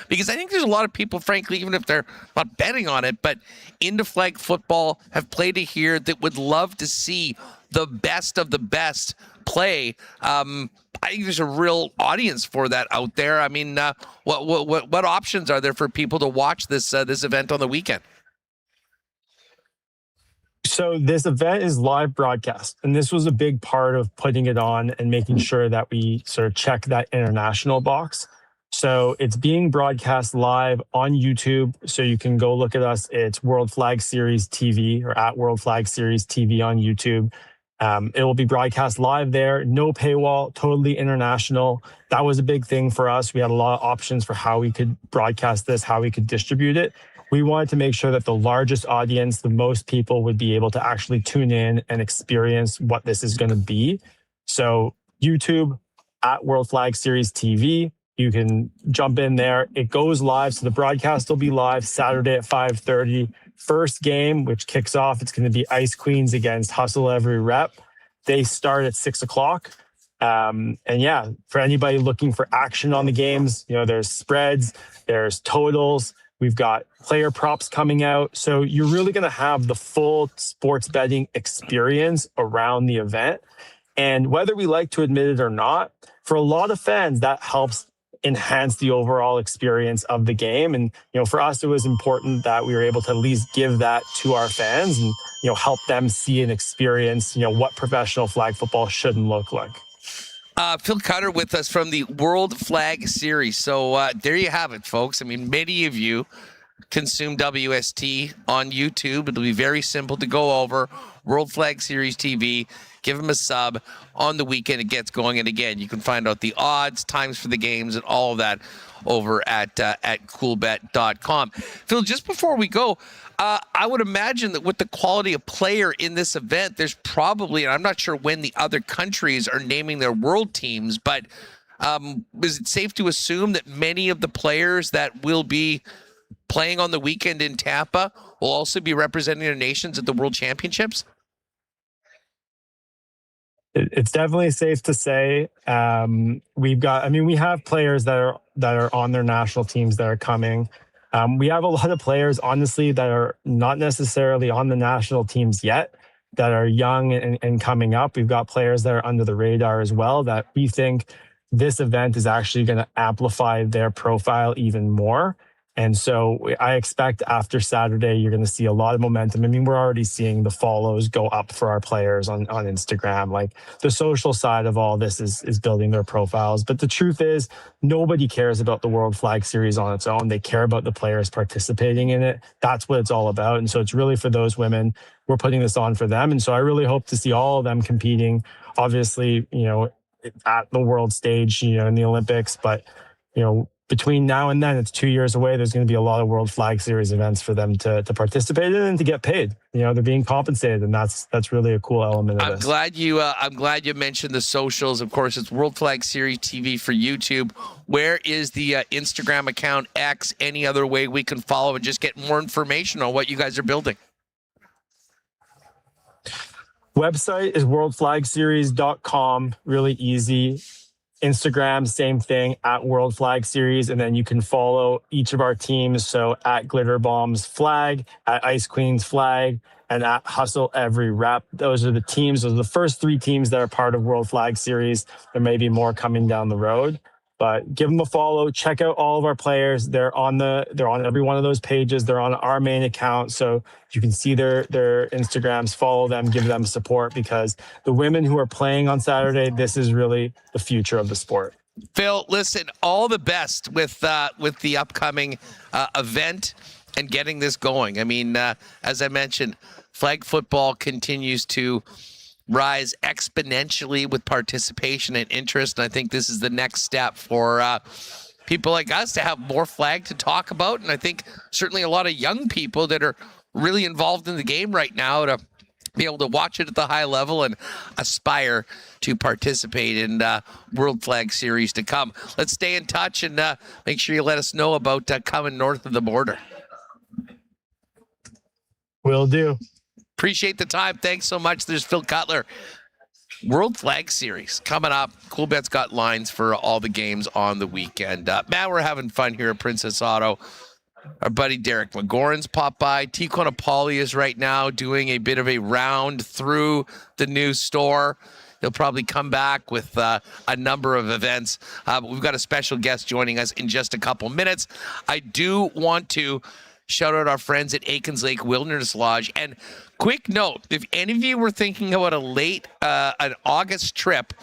Because I think there's a lot of people, frankly, even if they're not betting on it, but into flag football, have played it here, that would love to see the best of the best play. I think there's a real audience for that out there. I mean, what options are there for people to watch this event on the weekend? So this event is live broadcast, and this was a big part of putting it on and making sure that we sort of check that international box. So it's being broadcast live on YouTube. So you can go look at us. It's World Flag Series TV, or at World Flag Series TV on YouTube. It will be broadcast live there, no paywall, totally international. That was a big thing for us. We had a lot of options for how we could broadcast this, how we could distribute it. We wanted to make sure that the largest audience, the most people, would be able to actually tune in and experience what this is going to be. So YouTube, at World Flag Series TV, you can jump in there. It goes live. So the broadcast will be live Saturday at 5:30. First game, which kicks off, it's going to be Ice Queens against Hustle Every Rep. They start at 6 o'clock. And yeah, for anybody looking for action on the games, there's spreads, there's totals. We've got player props coming out. So you're really going to have the full sports betting experience around the event. And whether we like to admit it or not, for a lot of fans, that helps enhance the overall experience of the game. And, for us, it was important that we were able to at least give that to our fans and, help them see and experience, what professional flag football should and look like. Phil Cutler with us from the World Flag Series. So there you have it, folks. I mean, many of you consume WST on YouTube. It'll be very simple to go over. World Flag Series TV. Give them a sub. On the weekend, it gets going. And again, you can find out the odds, times for the games, and all of that over at coolbet.com. Phil, just before we go, I would imagine that with the quality of player in this event, there's probably, and I'm not sure when the other countries are naming their world teams, but is it safe to assume that many of the players that will be playing on the weekend in Tampa will also be representing their nations at the World Championships? It's definitely safe to say we have players that are on their national teams that are coming. We have a lot of players, honestly, that are not necessarily on the national teams yet, that are young and coming up. We've got players that are under the radar as well that we think this event is actually going to amplify their profile even more. And so I expect after Saturday, you're going to see a lot of momentum. I mean, we're already seeing the follows go up for our players on Instagram. Like, the social side of all this is building their profiles. But the truth is, nobody cares about the World Flag Series on its own. They care about the players participating in it. That's what it's all about. And so it's really for those women. We're putting this on for them. And so I really hope to see all of them competing, obviously, at the world stage, in the Olympics. But, between now and then, it's 2 years away. There's going to be a lot of World Flag Series events for them to participate in and to get paid. They're being compensated, and that's really a cool element of I'm this. glad you mentioned the socials. Of course, it's World Flag Series TV for YouTube. Where is the Instagram account, X, any other way we can follow and just get more information on what you guys are building? Website is worldflagseries.com. Really easy. Instagram, same thing, at World Flag Series. And then you can follow each of our teams. So at Glitter Bombs Flag, at Ice Queens Flag, and at Hustle Every Rep. Those are the teams. Those are the first 3 teams that are part of World Flag Series. There may be more coming down the road. But give them a follow. Check out all of our players. They're on every one of those pages. They're on our main account, so you can see their Instagrams. Follow them, give them support, because the women who are playing on Saturday, this is really the future of the sport. Phil, listen, all the best with the upcoming event and getting this going. I mean, as I mentioned, flag football continues to rise exponentially with participation and interest. And I think this is the next step for people like us to have more flag to talk about. And I think certainly a lot of young people that are really involved in the game right now to be able to watch it at the high level and aspire to participate in World Flag Series to come. Let's stay in touch and make sure you let us know about coming north of the border. Will do. Appreciate the time. Thanks so much. There's Phil Cutler. World Flag Series coming up. Coolbet's got lines for all the games on the weekend. Man, we're having fun here at Princess Auto. Our buddy Derek McGoran's popped by. T. Konopali is right now doing a bit of a round through the new store. He'll probably come back with a number of events. We've got a special guest joining us in just a couple minutes. I do want to shout out our friends at Aikens Lake Wilderness Lodge. And quick note, if any of you were thinking about an August trip,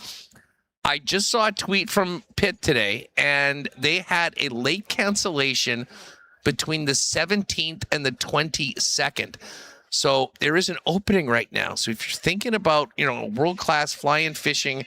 I just saw a tweet from Pitt today, and they had a late cancellation between the 17th and the 22nd. So there is an opening right now. So if you're thinking about, a world-class fly-in fishing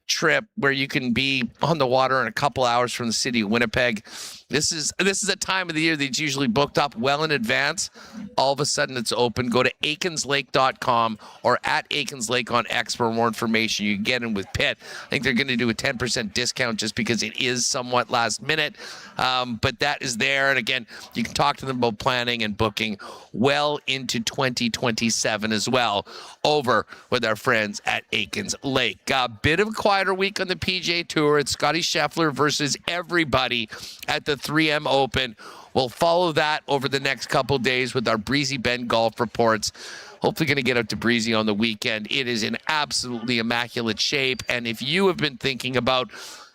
trip where you can be on the water in a couple hours from the city of Winnipeg, this is a time of the year that's usually booked up well in advance. All of a sudden it's open. Go to aikenslake.com or at Aikens Lake on X for more information. You can get in with Pitt. I think they're going to do a 10% discount just because it is somewhat last minute. But that is there. And again, you can talk to them about planning and booking well into 2027 as well over with our friends at Aikens Lake. A bit of a quieter week on the PGA Tour. It's Scotty Scheffler versus everybody at the 3M Open. We'll follow that over the next couple days with our Breezy Bend golf reports. Hopefully going to get out to Breezy on the weekend. It is in absolutely immaculate shape. And if you have been thinking about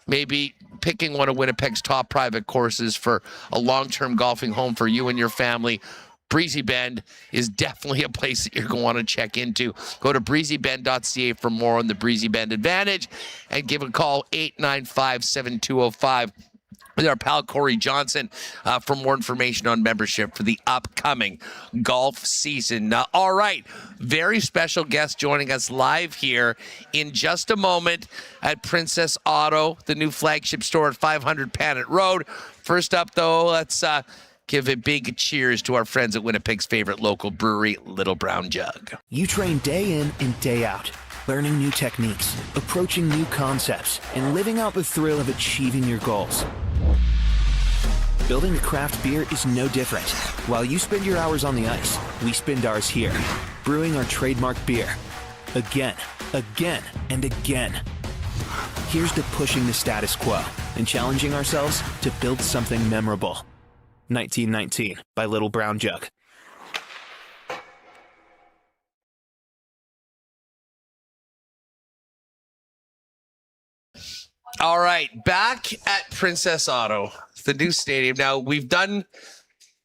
maybe picking one of Winnipeg's top private courses for a long-term golfing home for you and your family, Breezy Bend is definitely a place that you're going to want to check into. Go to breezybend.ca for more on the Breezy Bend Advantage and give a call 895-7205 with our pal Corey Johnson for more information on membership for the upcoming golf season. All right, very special guest joining us live here in just a moment at Princess Auto, the new flagship store at 500 Panet Road. First up, though, let's give a big cheers to our friends at Winnipeg's favorite local brewery, Little Brown Jug. You train day in and day out, learning new techniques, approaching new concepts, and living out the thrill of achieving your goals. Building a craft beer is no different. While you spend your hours on the ice, we spend ours here, brewing our trademark beer. Again, and again. Here's to pushing the status quo and challenging ourselves to build something memorable. 1919 by Little Brown Jug. All right, back at Princess Auto, the new stadium. Now, we've done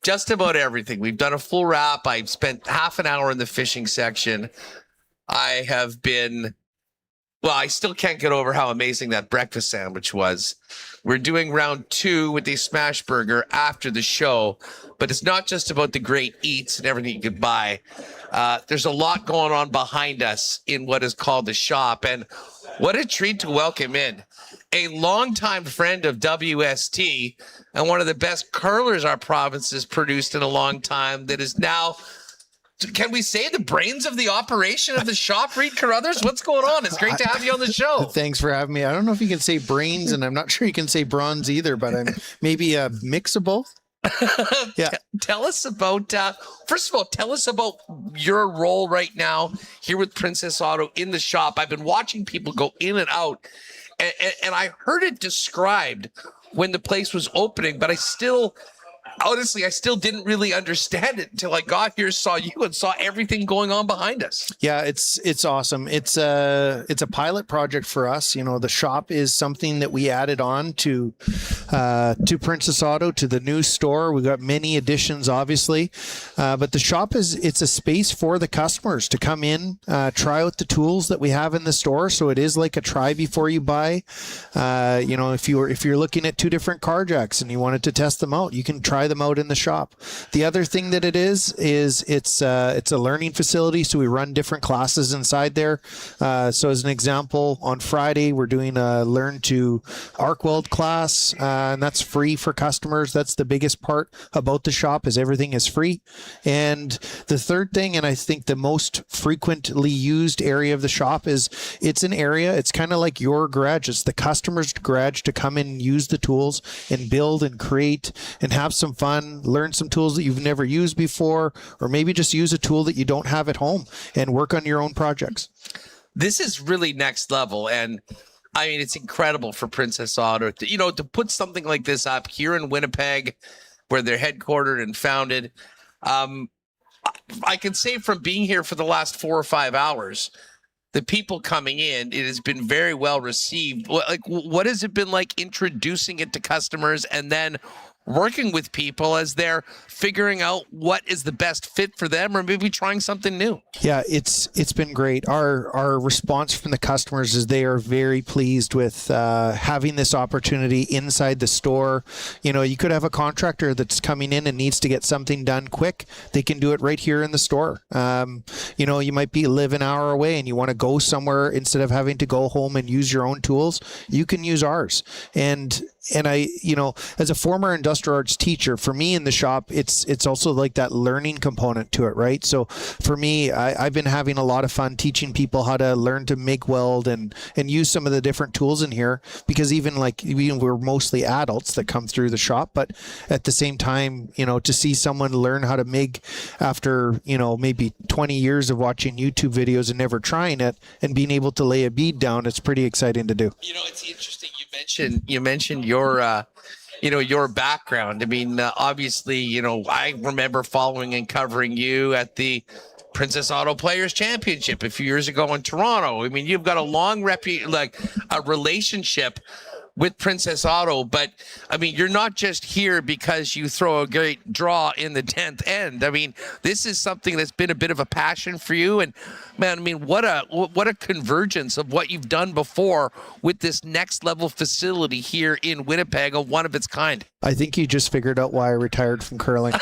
just about everything. We've done a full wrap. I've spent half an hour in the fishing section. I still can't get over how amazing that breakfast sandwich was. We're doing round 2 with the smash burger after the show, but it's not just about the great eats and everything you could buy. There's a lot going on behind us in what is called the shop. And What a treat to welcome in a longtime friend of WST and one of the best curlers our province has produced in a long time that is now, can we say, the brains of the operation of the shop, Reid Carruthers? What's going on? It's great to have you on the show. Thanks for having me. I don't know if you can say brains, and I'm not sure you can say bronze either, but I'm maybe a mix of both. Yeah. Tell us about, first of all, tell us about your role right now here with Princess Auto in the shop. I've been watching people go in and out, and I heard it described when the place was opening, but honestly, I still didn't really understand it until I got here, saw you, and saw everything going on behind us. Yeah, it's awesome. It's a pilot project for us. You know, the shop is something that we added on to Princess Auto, to the new store. We got many additions, obviously, but the shop it's a space for the customers to come in, try out the tools that we have in the store. So it is like a try before you buy. You know, if you're looking at 2 different car jacks and you wanted to test them out, you can try them out in the shop. The other thing that it is it's a learning facility, so we run different classes inside there. So as an example, on Friday we're doing a learn to arc weld class, and that's free for customers. That's the biggest part about the shop, is everything is free. And the third thing, and I think the most frequently used area of the shop, is it's an area, it's kind of like your garage. It's the customer's garage to come in and use the tools and build and create and have some fun, learn some tools that you've never used before, or maybe just use a tool that you don't have at home and work on your own projects. This is really next level, and I mean, it's incredible for Princess Auto to put something like this up here in Winnipeg, where they're headquartered and founded. I can say from being here for the last 4 or 5 hours, the people coming in, it has been very well received. What has it been like introducing it to customers and then working with people as they're figuring out what is the best fit for them, or maybe trying something new? Yeah, it's been great. Our response from the customers is they are very pleased with having this opportunity inside the store. You know, you could have a contractor that's coming in and needs to get something done quick. They can do it right here in the store. You know, you might live an hour away and you want to go somewhere, instead of having to go home and use your own tools, you can use ours. And I, you know, as a former industrial arts teacher, for me in the shop, it's also like that learning component to it, right? So for me, I've been having a lot of fun teaching people how to learn to MIG weld and use some of the different tools in here, because even we're mostly adults that come through the shop, but at the same time, you know, to see someone learn how to MIG after, you know, maybe 20 years of watching YouTube videos and never trying it and being able to lay a bead down, it's pretty exciting to do. You know, it's interesting. You mentioned your your background. I mean, obviously, you know, I remember following and covering you at the Princess Auto Players Championship a few years ago in Toronto. I mean, you've got a long relationship with Princess Auto, but I mean, you're not just here because you throw a great draw in the 10th end. I mean, this is something that's been a bit of a passion for you, and man, I mean, what a convergence of what you've done before with this next level facility here in Winnipeg, a one of its kind. I think you just figured out why I retired from curling.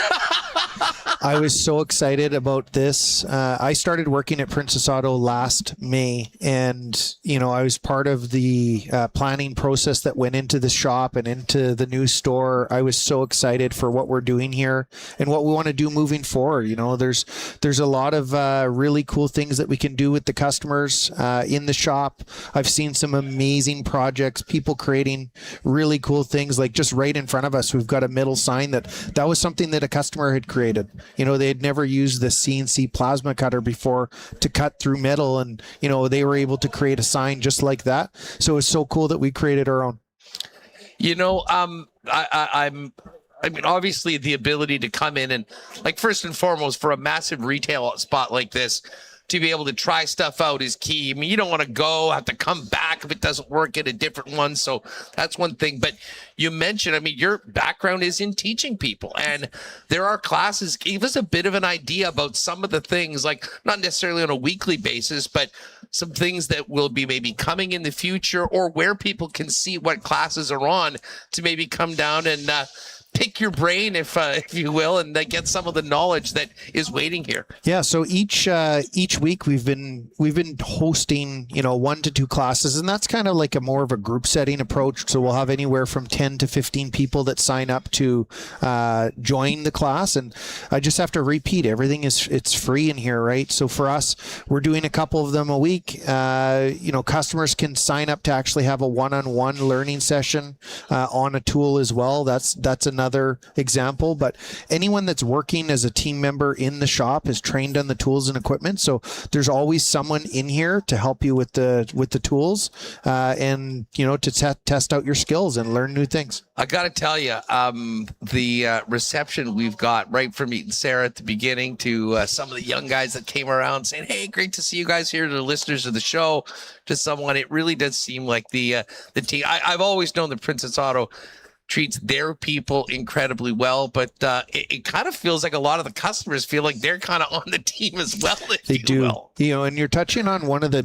I was so excited about this. I started working at Princess Auto last May, and you know, I was part of the planning process that went into the shop and into the new store. I was so excited for what we're doing here and what we want to do moving forward. You know, there's a lot of really cool things that we can do with the customers in the shop. I've seen some amazing projects, people creating really cool things, like just right in front of us, we've got a metal sign that was something that a customer had created. You know, they had never used the CNC plasma cutter before to cut through metal, and you know, they were able to create a sign just like that. So it's so cool that we created our own. You know, I mean, obviously the ability to come in and, like, first and foremost, for a massive retail spot like this, to be able to try stuff out is key. I mean, you don't want to have to come back if it doesn't work at a different one. So that's one thing. But you mentioned, I mean, your background is in teaching people, and there are classes. Give us a bit of an idea about some of the things, like not necessarily on a weekly basis, but some things that will be maybe coming in the future, or where people can see what classes are on to maybe come down and pick your brain, if you will, and get some of the knowledge that is waiting here. Yeah, so each week we've been hosting 1 to 2 classes, and that's kind of like a more of a group setting approach. So we'll have anywhere from 10 to 15 people that sign up to join the class, and I just have to repeat, everything it's free in here, right? So for us, we're doing a couple of them a week. Customers can sign up to actually have a one-on-one learning session on a tool as well. That's another example, but anyone that's working as a team member in the shop is trained on the tools and equipment. So there's always someone in here to help you with the tools and to test out your skills and learn new things. I got to tell you, the reception we've got right from meeting Sarah at the beginning to some of the young guys that came around saying, "Hey, great to see you guys here," to the listeners of the show, to someone, it really does seem like the team. I've always known that Princess Auto treats their people incredibly well, but it kind of feels like a lot of the customers feel like they're kind of on the team as well. They do. And you're touching on one of the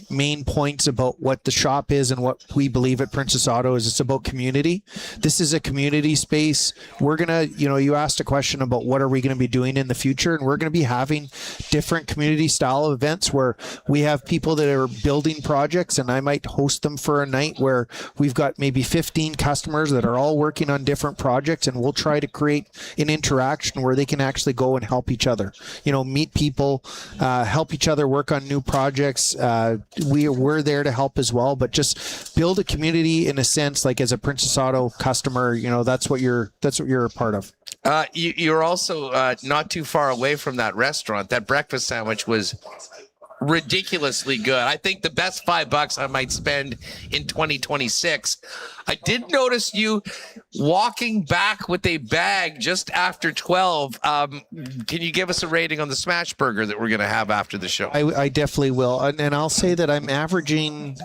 main points about what the shop is and what we believe at Princess Auto is. It's about community. This is a community space. We're going to, you asked a question about what are we going to be doing in the future, and we're going to be having different community style events where we have people that are building projects, and I might host them for a night where we've got maybe 15 customers that are all working on different projects, and we'll try to create an interaction where they can actually go and help each other, meet people, help each other work on new projects. We're there to help as well, but just build a community in a sense, like as a Princess Auto customer, that's what you're a part of. You're also not too far away from that restaurant. That breakfast sandwich was ridiculously good. I think the best $5 I might spend in 2026. I did notice you walking back with a bag just after 12. Can you give us a rating on the smash burger that we're going to have after the show? I definitely will. And I'll say that I'm averaging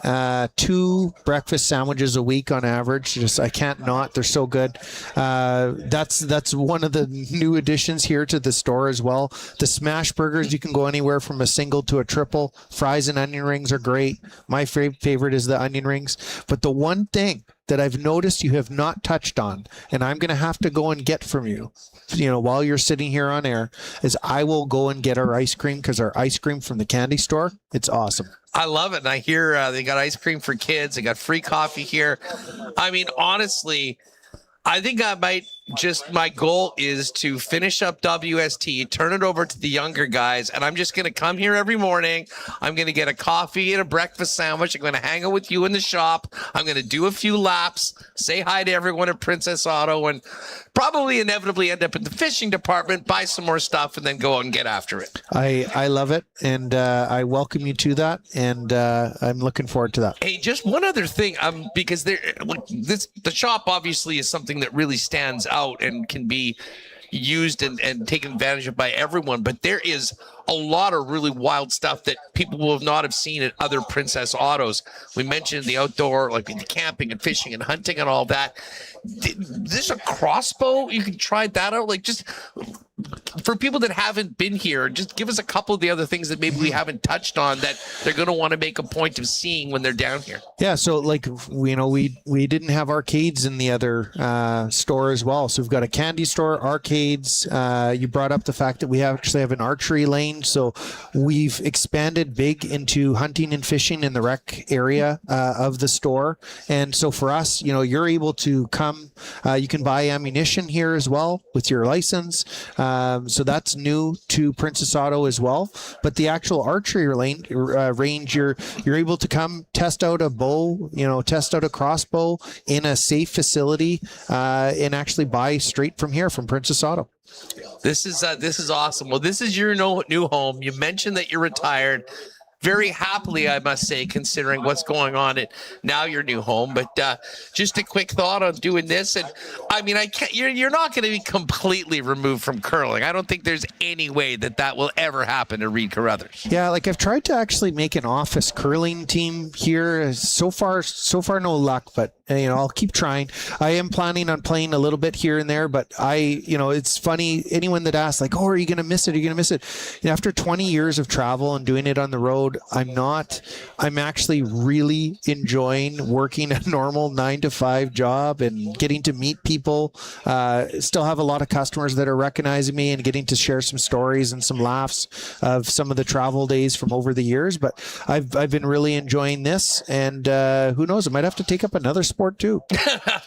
2 breakfast sandwiches a week on average. I can't not. They're so good. That's one of the new additions here to the store as well. The smash burgers, you can go anywhere from a single to a triple. Fries and onion rings are great. My favorite is the onion rings. But the one thing that I've noticed you have not touched on, and I'm going to have to go and get from you, while you're sitting here on air, is I will go and get our ice cream, because our ice cream from the candy store, it's awesome. I love it. And I hear they got ice cream for kids. They got free coffee here. I mean, honestly, I think my goal is to finish up WST, turn it over to the younger guys, and I'm just going to come here every morning. I'm going to get a coffee and a breakfast sandwich. I'm going to hang out with you in the shop. I'm going to do a few laps, say hi to everyone at Princess Auto, and probably inevitably end up in the fishing department, buy some more stuff, and then go out and get after it. I love it, and I welcome you to that, and I'm looking forward to that. Hey, just one other thing, because the shop obviously is something that really stands out and can be used and taken advantage of by everyone, but there is a lot of really wild stuff that people will not have seen at other Princess Autos. We mentioned the outdoor, like the camping and fishing and hunting and all that. There's a crossbow. You can try that out. Like, just for people that haven't been here, just give us a couple of the other things that maybe we haven't touched on that they're going to want to make a point of seeing when they're down here. Yeah, so like we didn't have arcades in the other store as well. So we've got a candy store, arcades. You brought up the fact that we actually have an archery lane. So we've expanded big into hunting and fishing in the rec area of the store. And so for us, you're able to come. You can buy ammunition here as well with your license. So that's new to Princess Auto as well. But the actual archery range, you're able to come test out a bow, test out a crossbow in a safe facility, and actually buy straight from here from Princess Auto. This is awesome. Well, this is your new home. You mentioned that you're retired. Very happily, I must say, considering what's going on at now your new home. But just a quick thought on doing this. And I mean, you're not going to be completely removed from curling. I don't think there's any way that will ever happen to Reid Carruthers. Yeah, like I've tried to actually make an office curling team here. So far no luck. But I'll keep trying. I am planning on playing a little bit here and there, but it's funny. Anyone that asks like, oh, are you going to miss it? Are you going to miss it? After 20 years of travel and doing it on the road, I'm actually really enjoying working a normal 9-to-5 job and getting to meet people. Still have a lot of customers that are recognizing me and getting to share some stories and some laughs of some of the travel days from over the years. But I've been really enjoying this, and who knows, I might have to take up another sport too.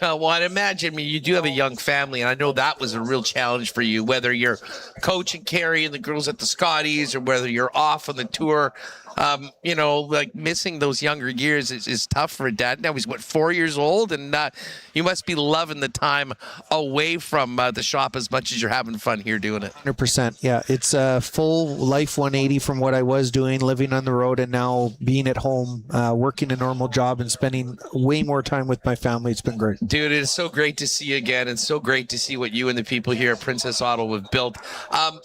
Well, I'd imagine, you do have a young family, and I know that was a real challenge for you, whether you're coaching Carrie and the girls at the Scotties or whether you're off on the tour. Like missing those younger years is tough for a dad. Now he's 4 years old, and you must be loving the time away from the shop as much as you're having fun here doing it. 100%. Yeah, it's a full life 180 from what I was doing, living on the road, and now being at home, working a normal job and spending way more time with my family. It's been great. Dude, it is so great to see you again, and so great to see what you and the people here at Princess Auto have built.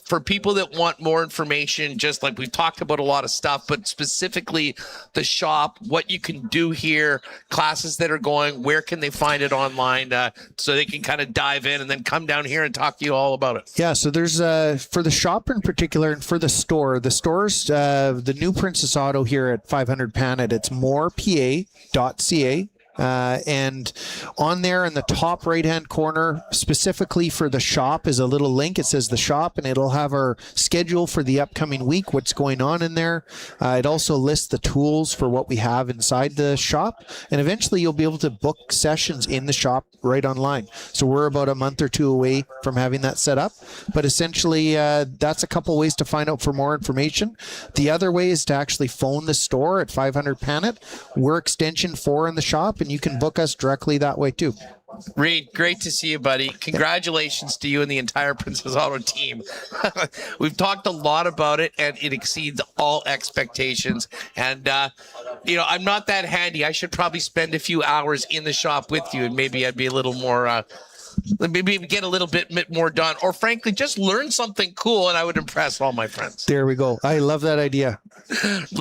For people that want more information, just like we've talked about a lot of stuff, but specifically the shop, what you can do here, classes that are going, where can they find it online so they can kind of dive in and then come down here and talk to you all about it? Yeah, so there's for the shop in particular and for the store's the new Princess Auto here at 500 Panet, it's morepa.ca. And on there in the top right-hand corner, specifically for the shop, is a little link. It says the shop, and it'll have our schedule for the upcoming week, what's going on in there. It also lists the tools for what we have inside the shop. And eventually you'll be able to book sessions in the shop right online. So we're about a month or two away from having that set up. But essentially, that's a couple ways to find out for more information. The other way is to actually phone the store at 500 Panet. We're extension 4 in the shop, and you can book us directly that way too. Reid, great to see you, buddy. Congratulations to you and the entire Princess Auto team. We've talked a lot about it, and it exceeds all expectations. And, I'm not that handy. I should probably spend a few hours in the shop with you, and maybe I'd be a little more... maybe get a little bit more done, or frankly, just learn something cool, and I would impress all my friends. There we go. I love that idea.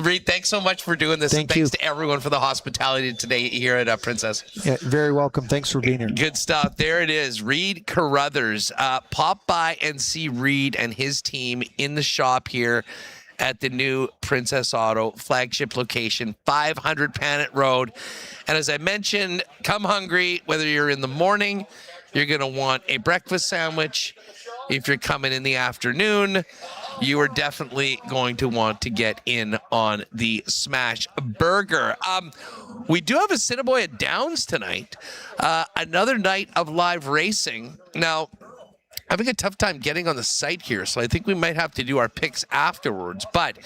Reid, thanks so much for doing this. Thanks to everyone for the hospitality today here at Princess. Yeah, very welcome. Thanks for being here. Good stuff. There it is. Reid Carruthers. Pop by and see Reid and his team in the shop here at the new Princess Auto flagship location, 500 Panet Road. And as I mentioned, come hungry, whether you're in the morning, you're going to want a breakfast sandwich. If you're coming in the afternoon, you are definitely going to want to get in on the smash burger. We do have a Assiniboia Downs tonight. Another night of live racing. Now, having a tough time getting on the site here, so I think we might have to do our picks afterwards. But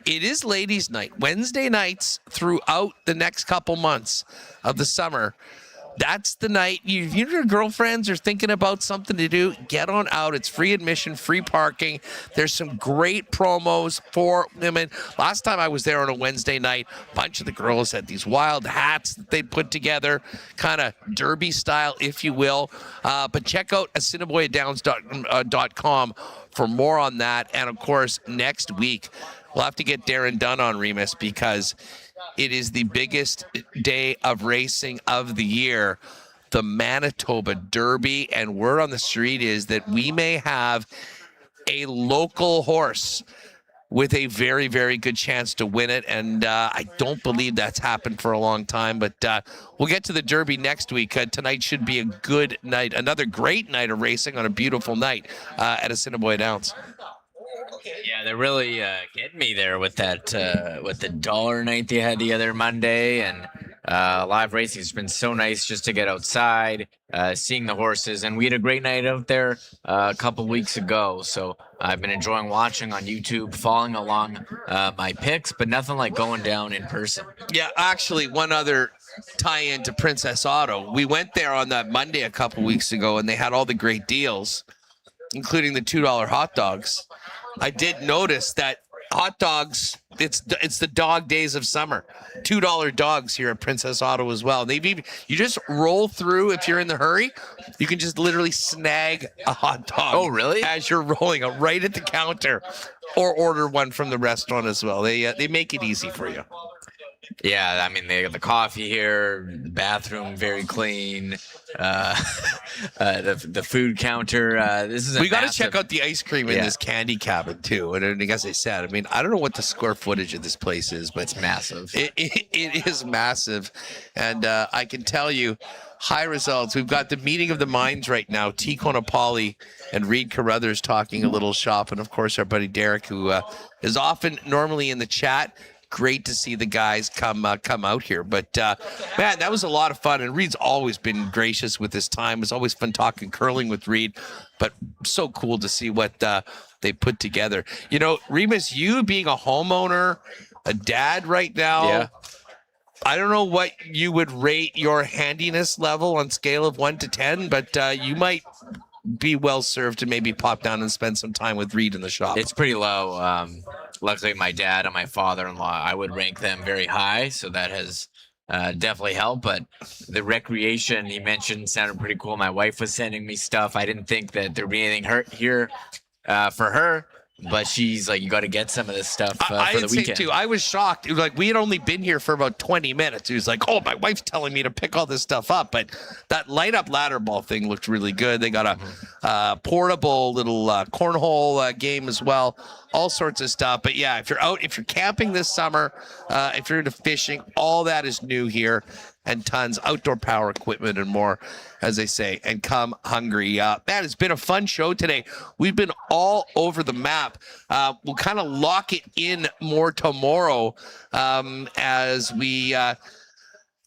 it is ladies' night. Wednesday nights throughout the next couple months of the summer. That's the night your girlfriends are thinking about something to do. Get on out. It's free admission, free parking. There's some great promos for women. Last time I was there on a Wednesday night, a bunch of the girls had these wild hats that they put together, kind of derby style, if you will. But check out AssiniboiaDowns.com for more on that. And of course, next week, we'll have to get Darren Dunn on Remis, because it is the biggest day of racing of the year, the Manitoba Derby. And word on the street is that we may have a local horse with a very, very good chance to win it. And I don't believe that's happened for a long time. But we'll get to the Derby next week. Tonight should be a good night, another great night of racing on a beautiful night at Assiniboia Downs. Yeah, they're really getting me there with that with the dollar night they had the other Monday, and live racing has been so nice just to get outside, seeing the horses, and we had a great night out there a couple weeks ago. So I've been enjoying watching on YouTube, following along my picks, but nothing like going down in person. Yeah, actually, one other tie-in to Princess Auto. We went there on that Monday a couple weeks ago, and they had all the great deals, including the $2 hot dogs. I did notice that hot dogs, it's the dog days of summer. $2 dogs here at Princess Auto as well. You just roll through if you're in the hurry. You can just literally snag a hot dog. Oh, really? As you're rolling right at the counter, or order one from the restaurant as well. They make it easy for you. Yeah, I mean, they got the coffee here, bathroom very clean, the food counter. This is We got to check out the ice cream in this candy cabin too. And as I said, I mean, I don't know what the square footage of this place is, but it's massive. It is massive, and I can tell you, high results. We've got the meeting of the minds right now. T. Konopali and Reid Carruthers talking a little shop, and of course our buddy Derek, who is often normally in the chat. Great to see the guys come out here. But, man, that was a lot of fun. And Reid's always been gracious with his time. It's always fun talking curling with Reid. But so cool to see what they put together. You know, Remis, you being a homeowner, a dad right now, I don't know what you would rate your handiness level on scale of 1 to 10, but you might be well served to maybe pop down and spend some time with Reid in the shop. It's pretty low. Luckily, my dad and my father-in-law, I would rank them very high, so that has definitely helped. But the recreation he mentioned sounded pretty cool. My wife was sending me stuff. I didn't think that there'd be anything here for her, but she's like, you got to get some of this stuff for the weekend. Too. I was shocked. It was like we had only been here for about 20 minutes. He was like, "Oh, my wife's telling me to pick all this stuff up." But that light-up ladder ball thing looked really good. They got a portable little cornhole game as well. All sorts of stuff. But yeah, if you're camping this summer, if you're into fishing, all that is new here, and tons outdoor power equipment and more, as they say. And come hungry. Man, it's been a fun show today. We've been all over the map. We'll kind of lock it in more tomorrow as we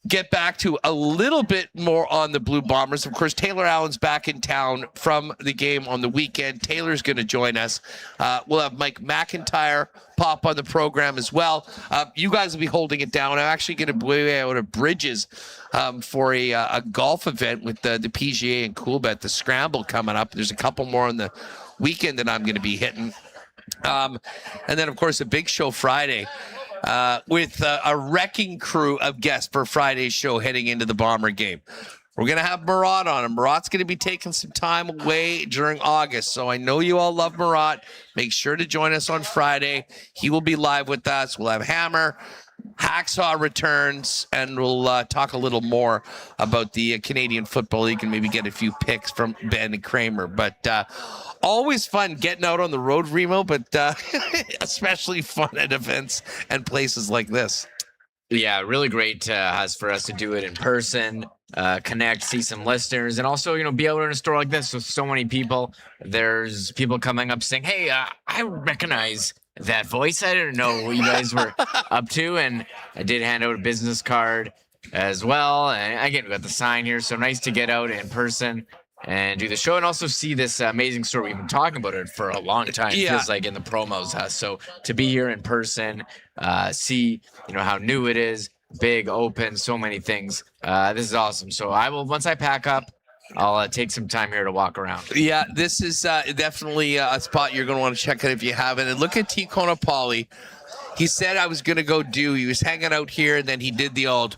get back to a little bit more on the Blue Bombers. Of course, Taylor Allen's back in town from the game on the weekend. Taylor's going to join us. We'll have Mike McIntyre pop on the program as well. You guys will be holding it down. I'm actually going to be out of Bridges for a golf event with the PGA and Coolbet, the Scramble coming up. There's a couple more on the weekend that I'm going to be hitting. And then, of course, a big show Friday. With a wrecking crew of guests for Friday's show heading into the Bomber game. We're going to have Murat on him. Murat's going to be taking some time away during August, so I know you all love Murat. Make sure to join us on Friday. He will be live with us. We'll have Hammer. Hacksaw returns, and we'll talk a little more about the Canadian Football League and maybe get a few picks from Ben and Kramer. But always fun getting out on the road, Remo, but especially fun at events and places like this. Yeah, really great for us to do it in person, connect, see some listeners, and also, be out in a store like this with so many people. There's people coming up saying, hey, I recognize that voice. I didn't know what you guys were up to. And I did hand out a business card as well. And again, we got the sign here. So nice to get out in person and do the show and also see this amazing store. We've been talking about it for a long time. It feels like in the promos. So to be here in person, see, how new it is, big, open, so many things. This is awesome. So once I pack up, I'll take some time here to walk around. Yeah, this is definitely a spot you're going to want to check out if you haven't. And look at T. Konopali. He said I was going to go he was hanging out here, and then he did the old,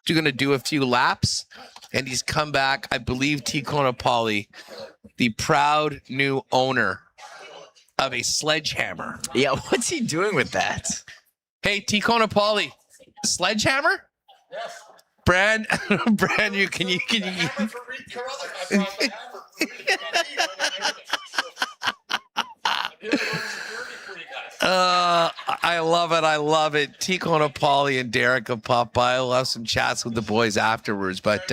you're going to do a few laps. And he's come back. I believe T. Konopali, the proud new owner of a sledgehammer. Yeah, what's he doing with that? Hey, T. Konopali, sledgehammer? Yes. Brand new. Can you? I love it. T. Konopali and Derek will pop by. I'll have some chats with the boys afterwards. But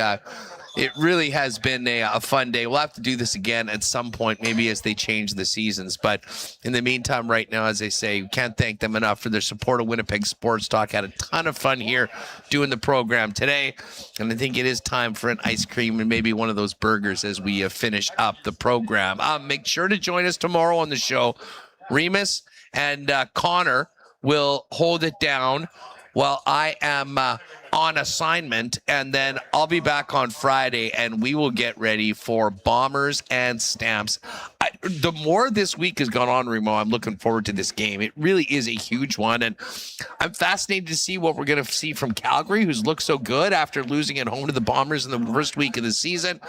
it really has been a fun day. We'll have to do this again at some point, maybe as they change the seasons. But in the meantime, right now, as they say, we can't thank them enough for their support of Winnipeg Sports Talk. Had a ton of fun here doing the program today. And I think it is time for an ice cream and maybe one of those burgers as we finish up the program. Make sure to join us tomorrow on the show. Remis and Connor will hold it down while I am on assignment, and then I'll be back on Friday, and we will get ready for Bombers and Stamps. The more this week has gone on, Remo, I'm looking forward to this game. It really is a huge one, and I'm fascinated to see what we're going to see from Calgary, who's looked so good after losing at home to the Bombers in the first week of the season.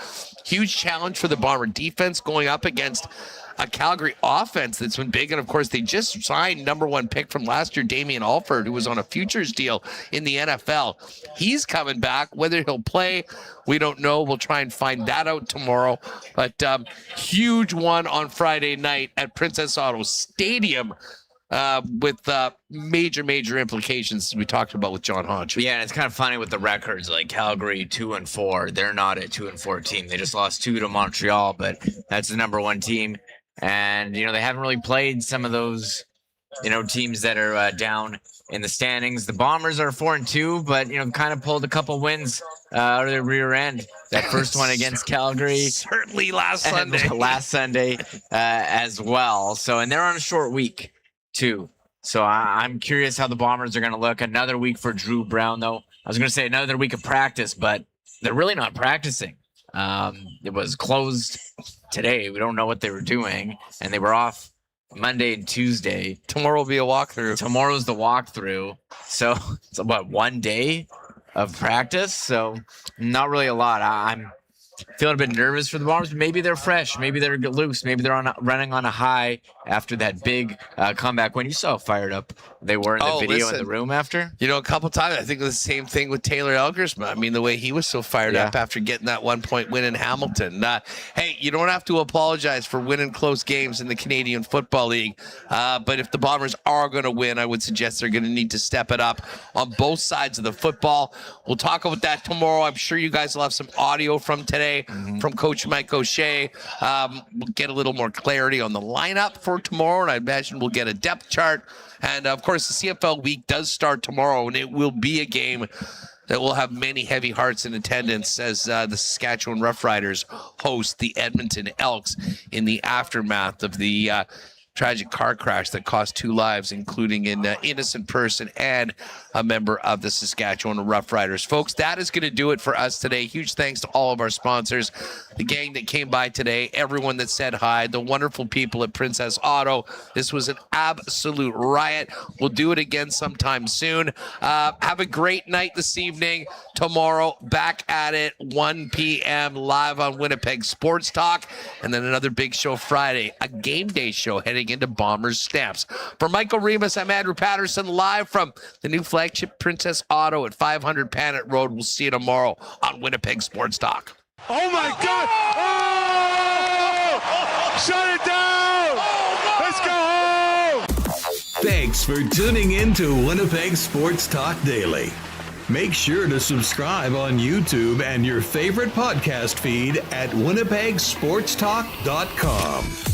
Huge challenge for the Bomber defense going up against a Calgary offense that's been big. And of course, they just signed number 1 pick from last year, Damian Alford, who was on a futures deal in the NFL. He's coming back. Whether he'll play, we don't know. We'll try and find that out tomorrow. But huge one on Friday night at Princess Auto Stadium. With major implications we talked about with John Hodge. Yeah, and it's kind of funny with the records, like Calgary 2-4. They're not a 2-4 team. They just lost 2 to Montreal, but that's the number 1 team. And they haven't really played some of those teams that are down in the standings. The Bombers are 4-2, but kind of pulled a couple wins out of their rear end. That first one against Calgary, certainly last Sunday as well. So, and they're on a short week too. So I'm curious how the Bombers are going to look. Another week for Drew Brown, though. I was going to say another week of practice, but they're really not practicing. It was closed today. We don't know what they were doing, and they were off Monday and Tuesday. Tomorrow will be a walkthrough. Tomorrow's the walkthrough. So it's about 1 day of practice. So not really a lot. I'm feeling a bit nervous for the Bombers. Maybe they're fresh. Maybe they're loose. Maybe they're running on a high after that big comeback. When you saw how fired up they were in the video in the room after. A couple times. I think the same thing with Taylor Elgersma. I mean, the way he was so fired up after getting that 1-point win in Hamilton. Hey, you don't have to apologize for winning close games in the Canadian Football League. But if the Bombers are going to win, I would suggest they're going to need to step it up on both sides of the football. We'll talk about that tomorrow. I'm sure you guys will have some audio from today from Coach Mike O'Shea. We'll get a little more clarity on the lineup for tomorrow, and I imagine we'll get a depth chart. And, of course, the CFL week does start tomorrow, and it will be a game that will have many heavy hearts in attendance as the Saskatchewan Roughriders host the Edmonton Elks in the aftermath of the tragic car crash that cost 2 lives, including an innocent person and a member of the Saskatchewan Roughriders. Folks, that is going to do it for us today. Huge thanks to all of our sponsors, the gang that came by today, everyone that said hi, the wonderful people at Princess Auto. This was an absolute riot. We'll do it again sometime soon. Have a great night this evening. Tomorrow, back at it, 1 p.m. live on Winnipeg Sports Talk, and then another big show Friday, a game day show heading into Bombers Stamps. For Michael Remis, I'm Andrew Paterson, live from the new flagship Princess Auto at 500 Panet Road. We'll see you tomorrow on Winnipeg Sports Talk. Oh my God! Oh! Shut it down! Let's go home! Thanks for tuning in to Winnipeg Sports Talk Daily. Make sure to subscribe on YouTube and your favorite podcast feed at winnipegsportstalk.com.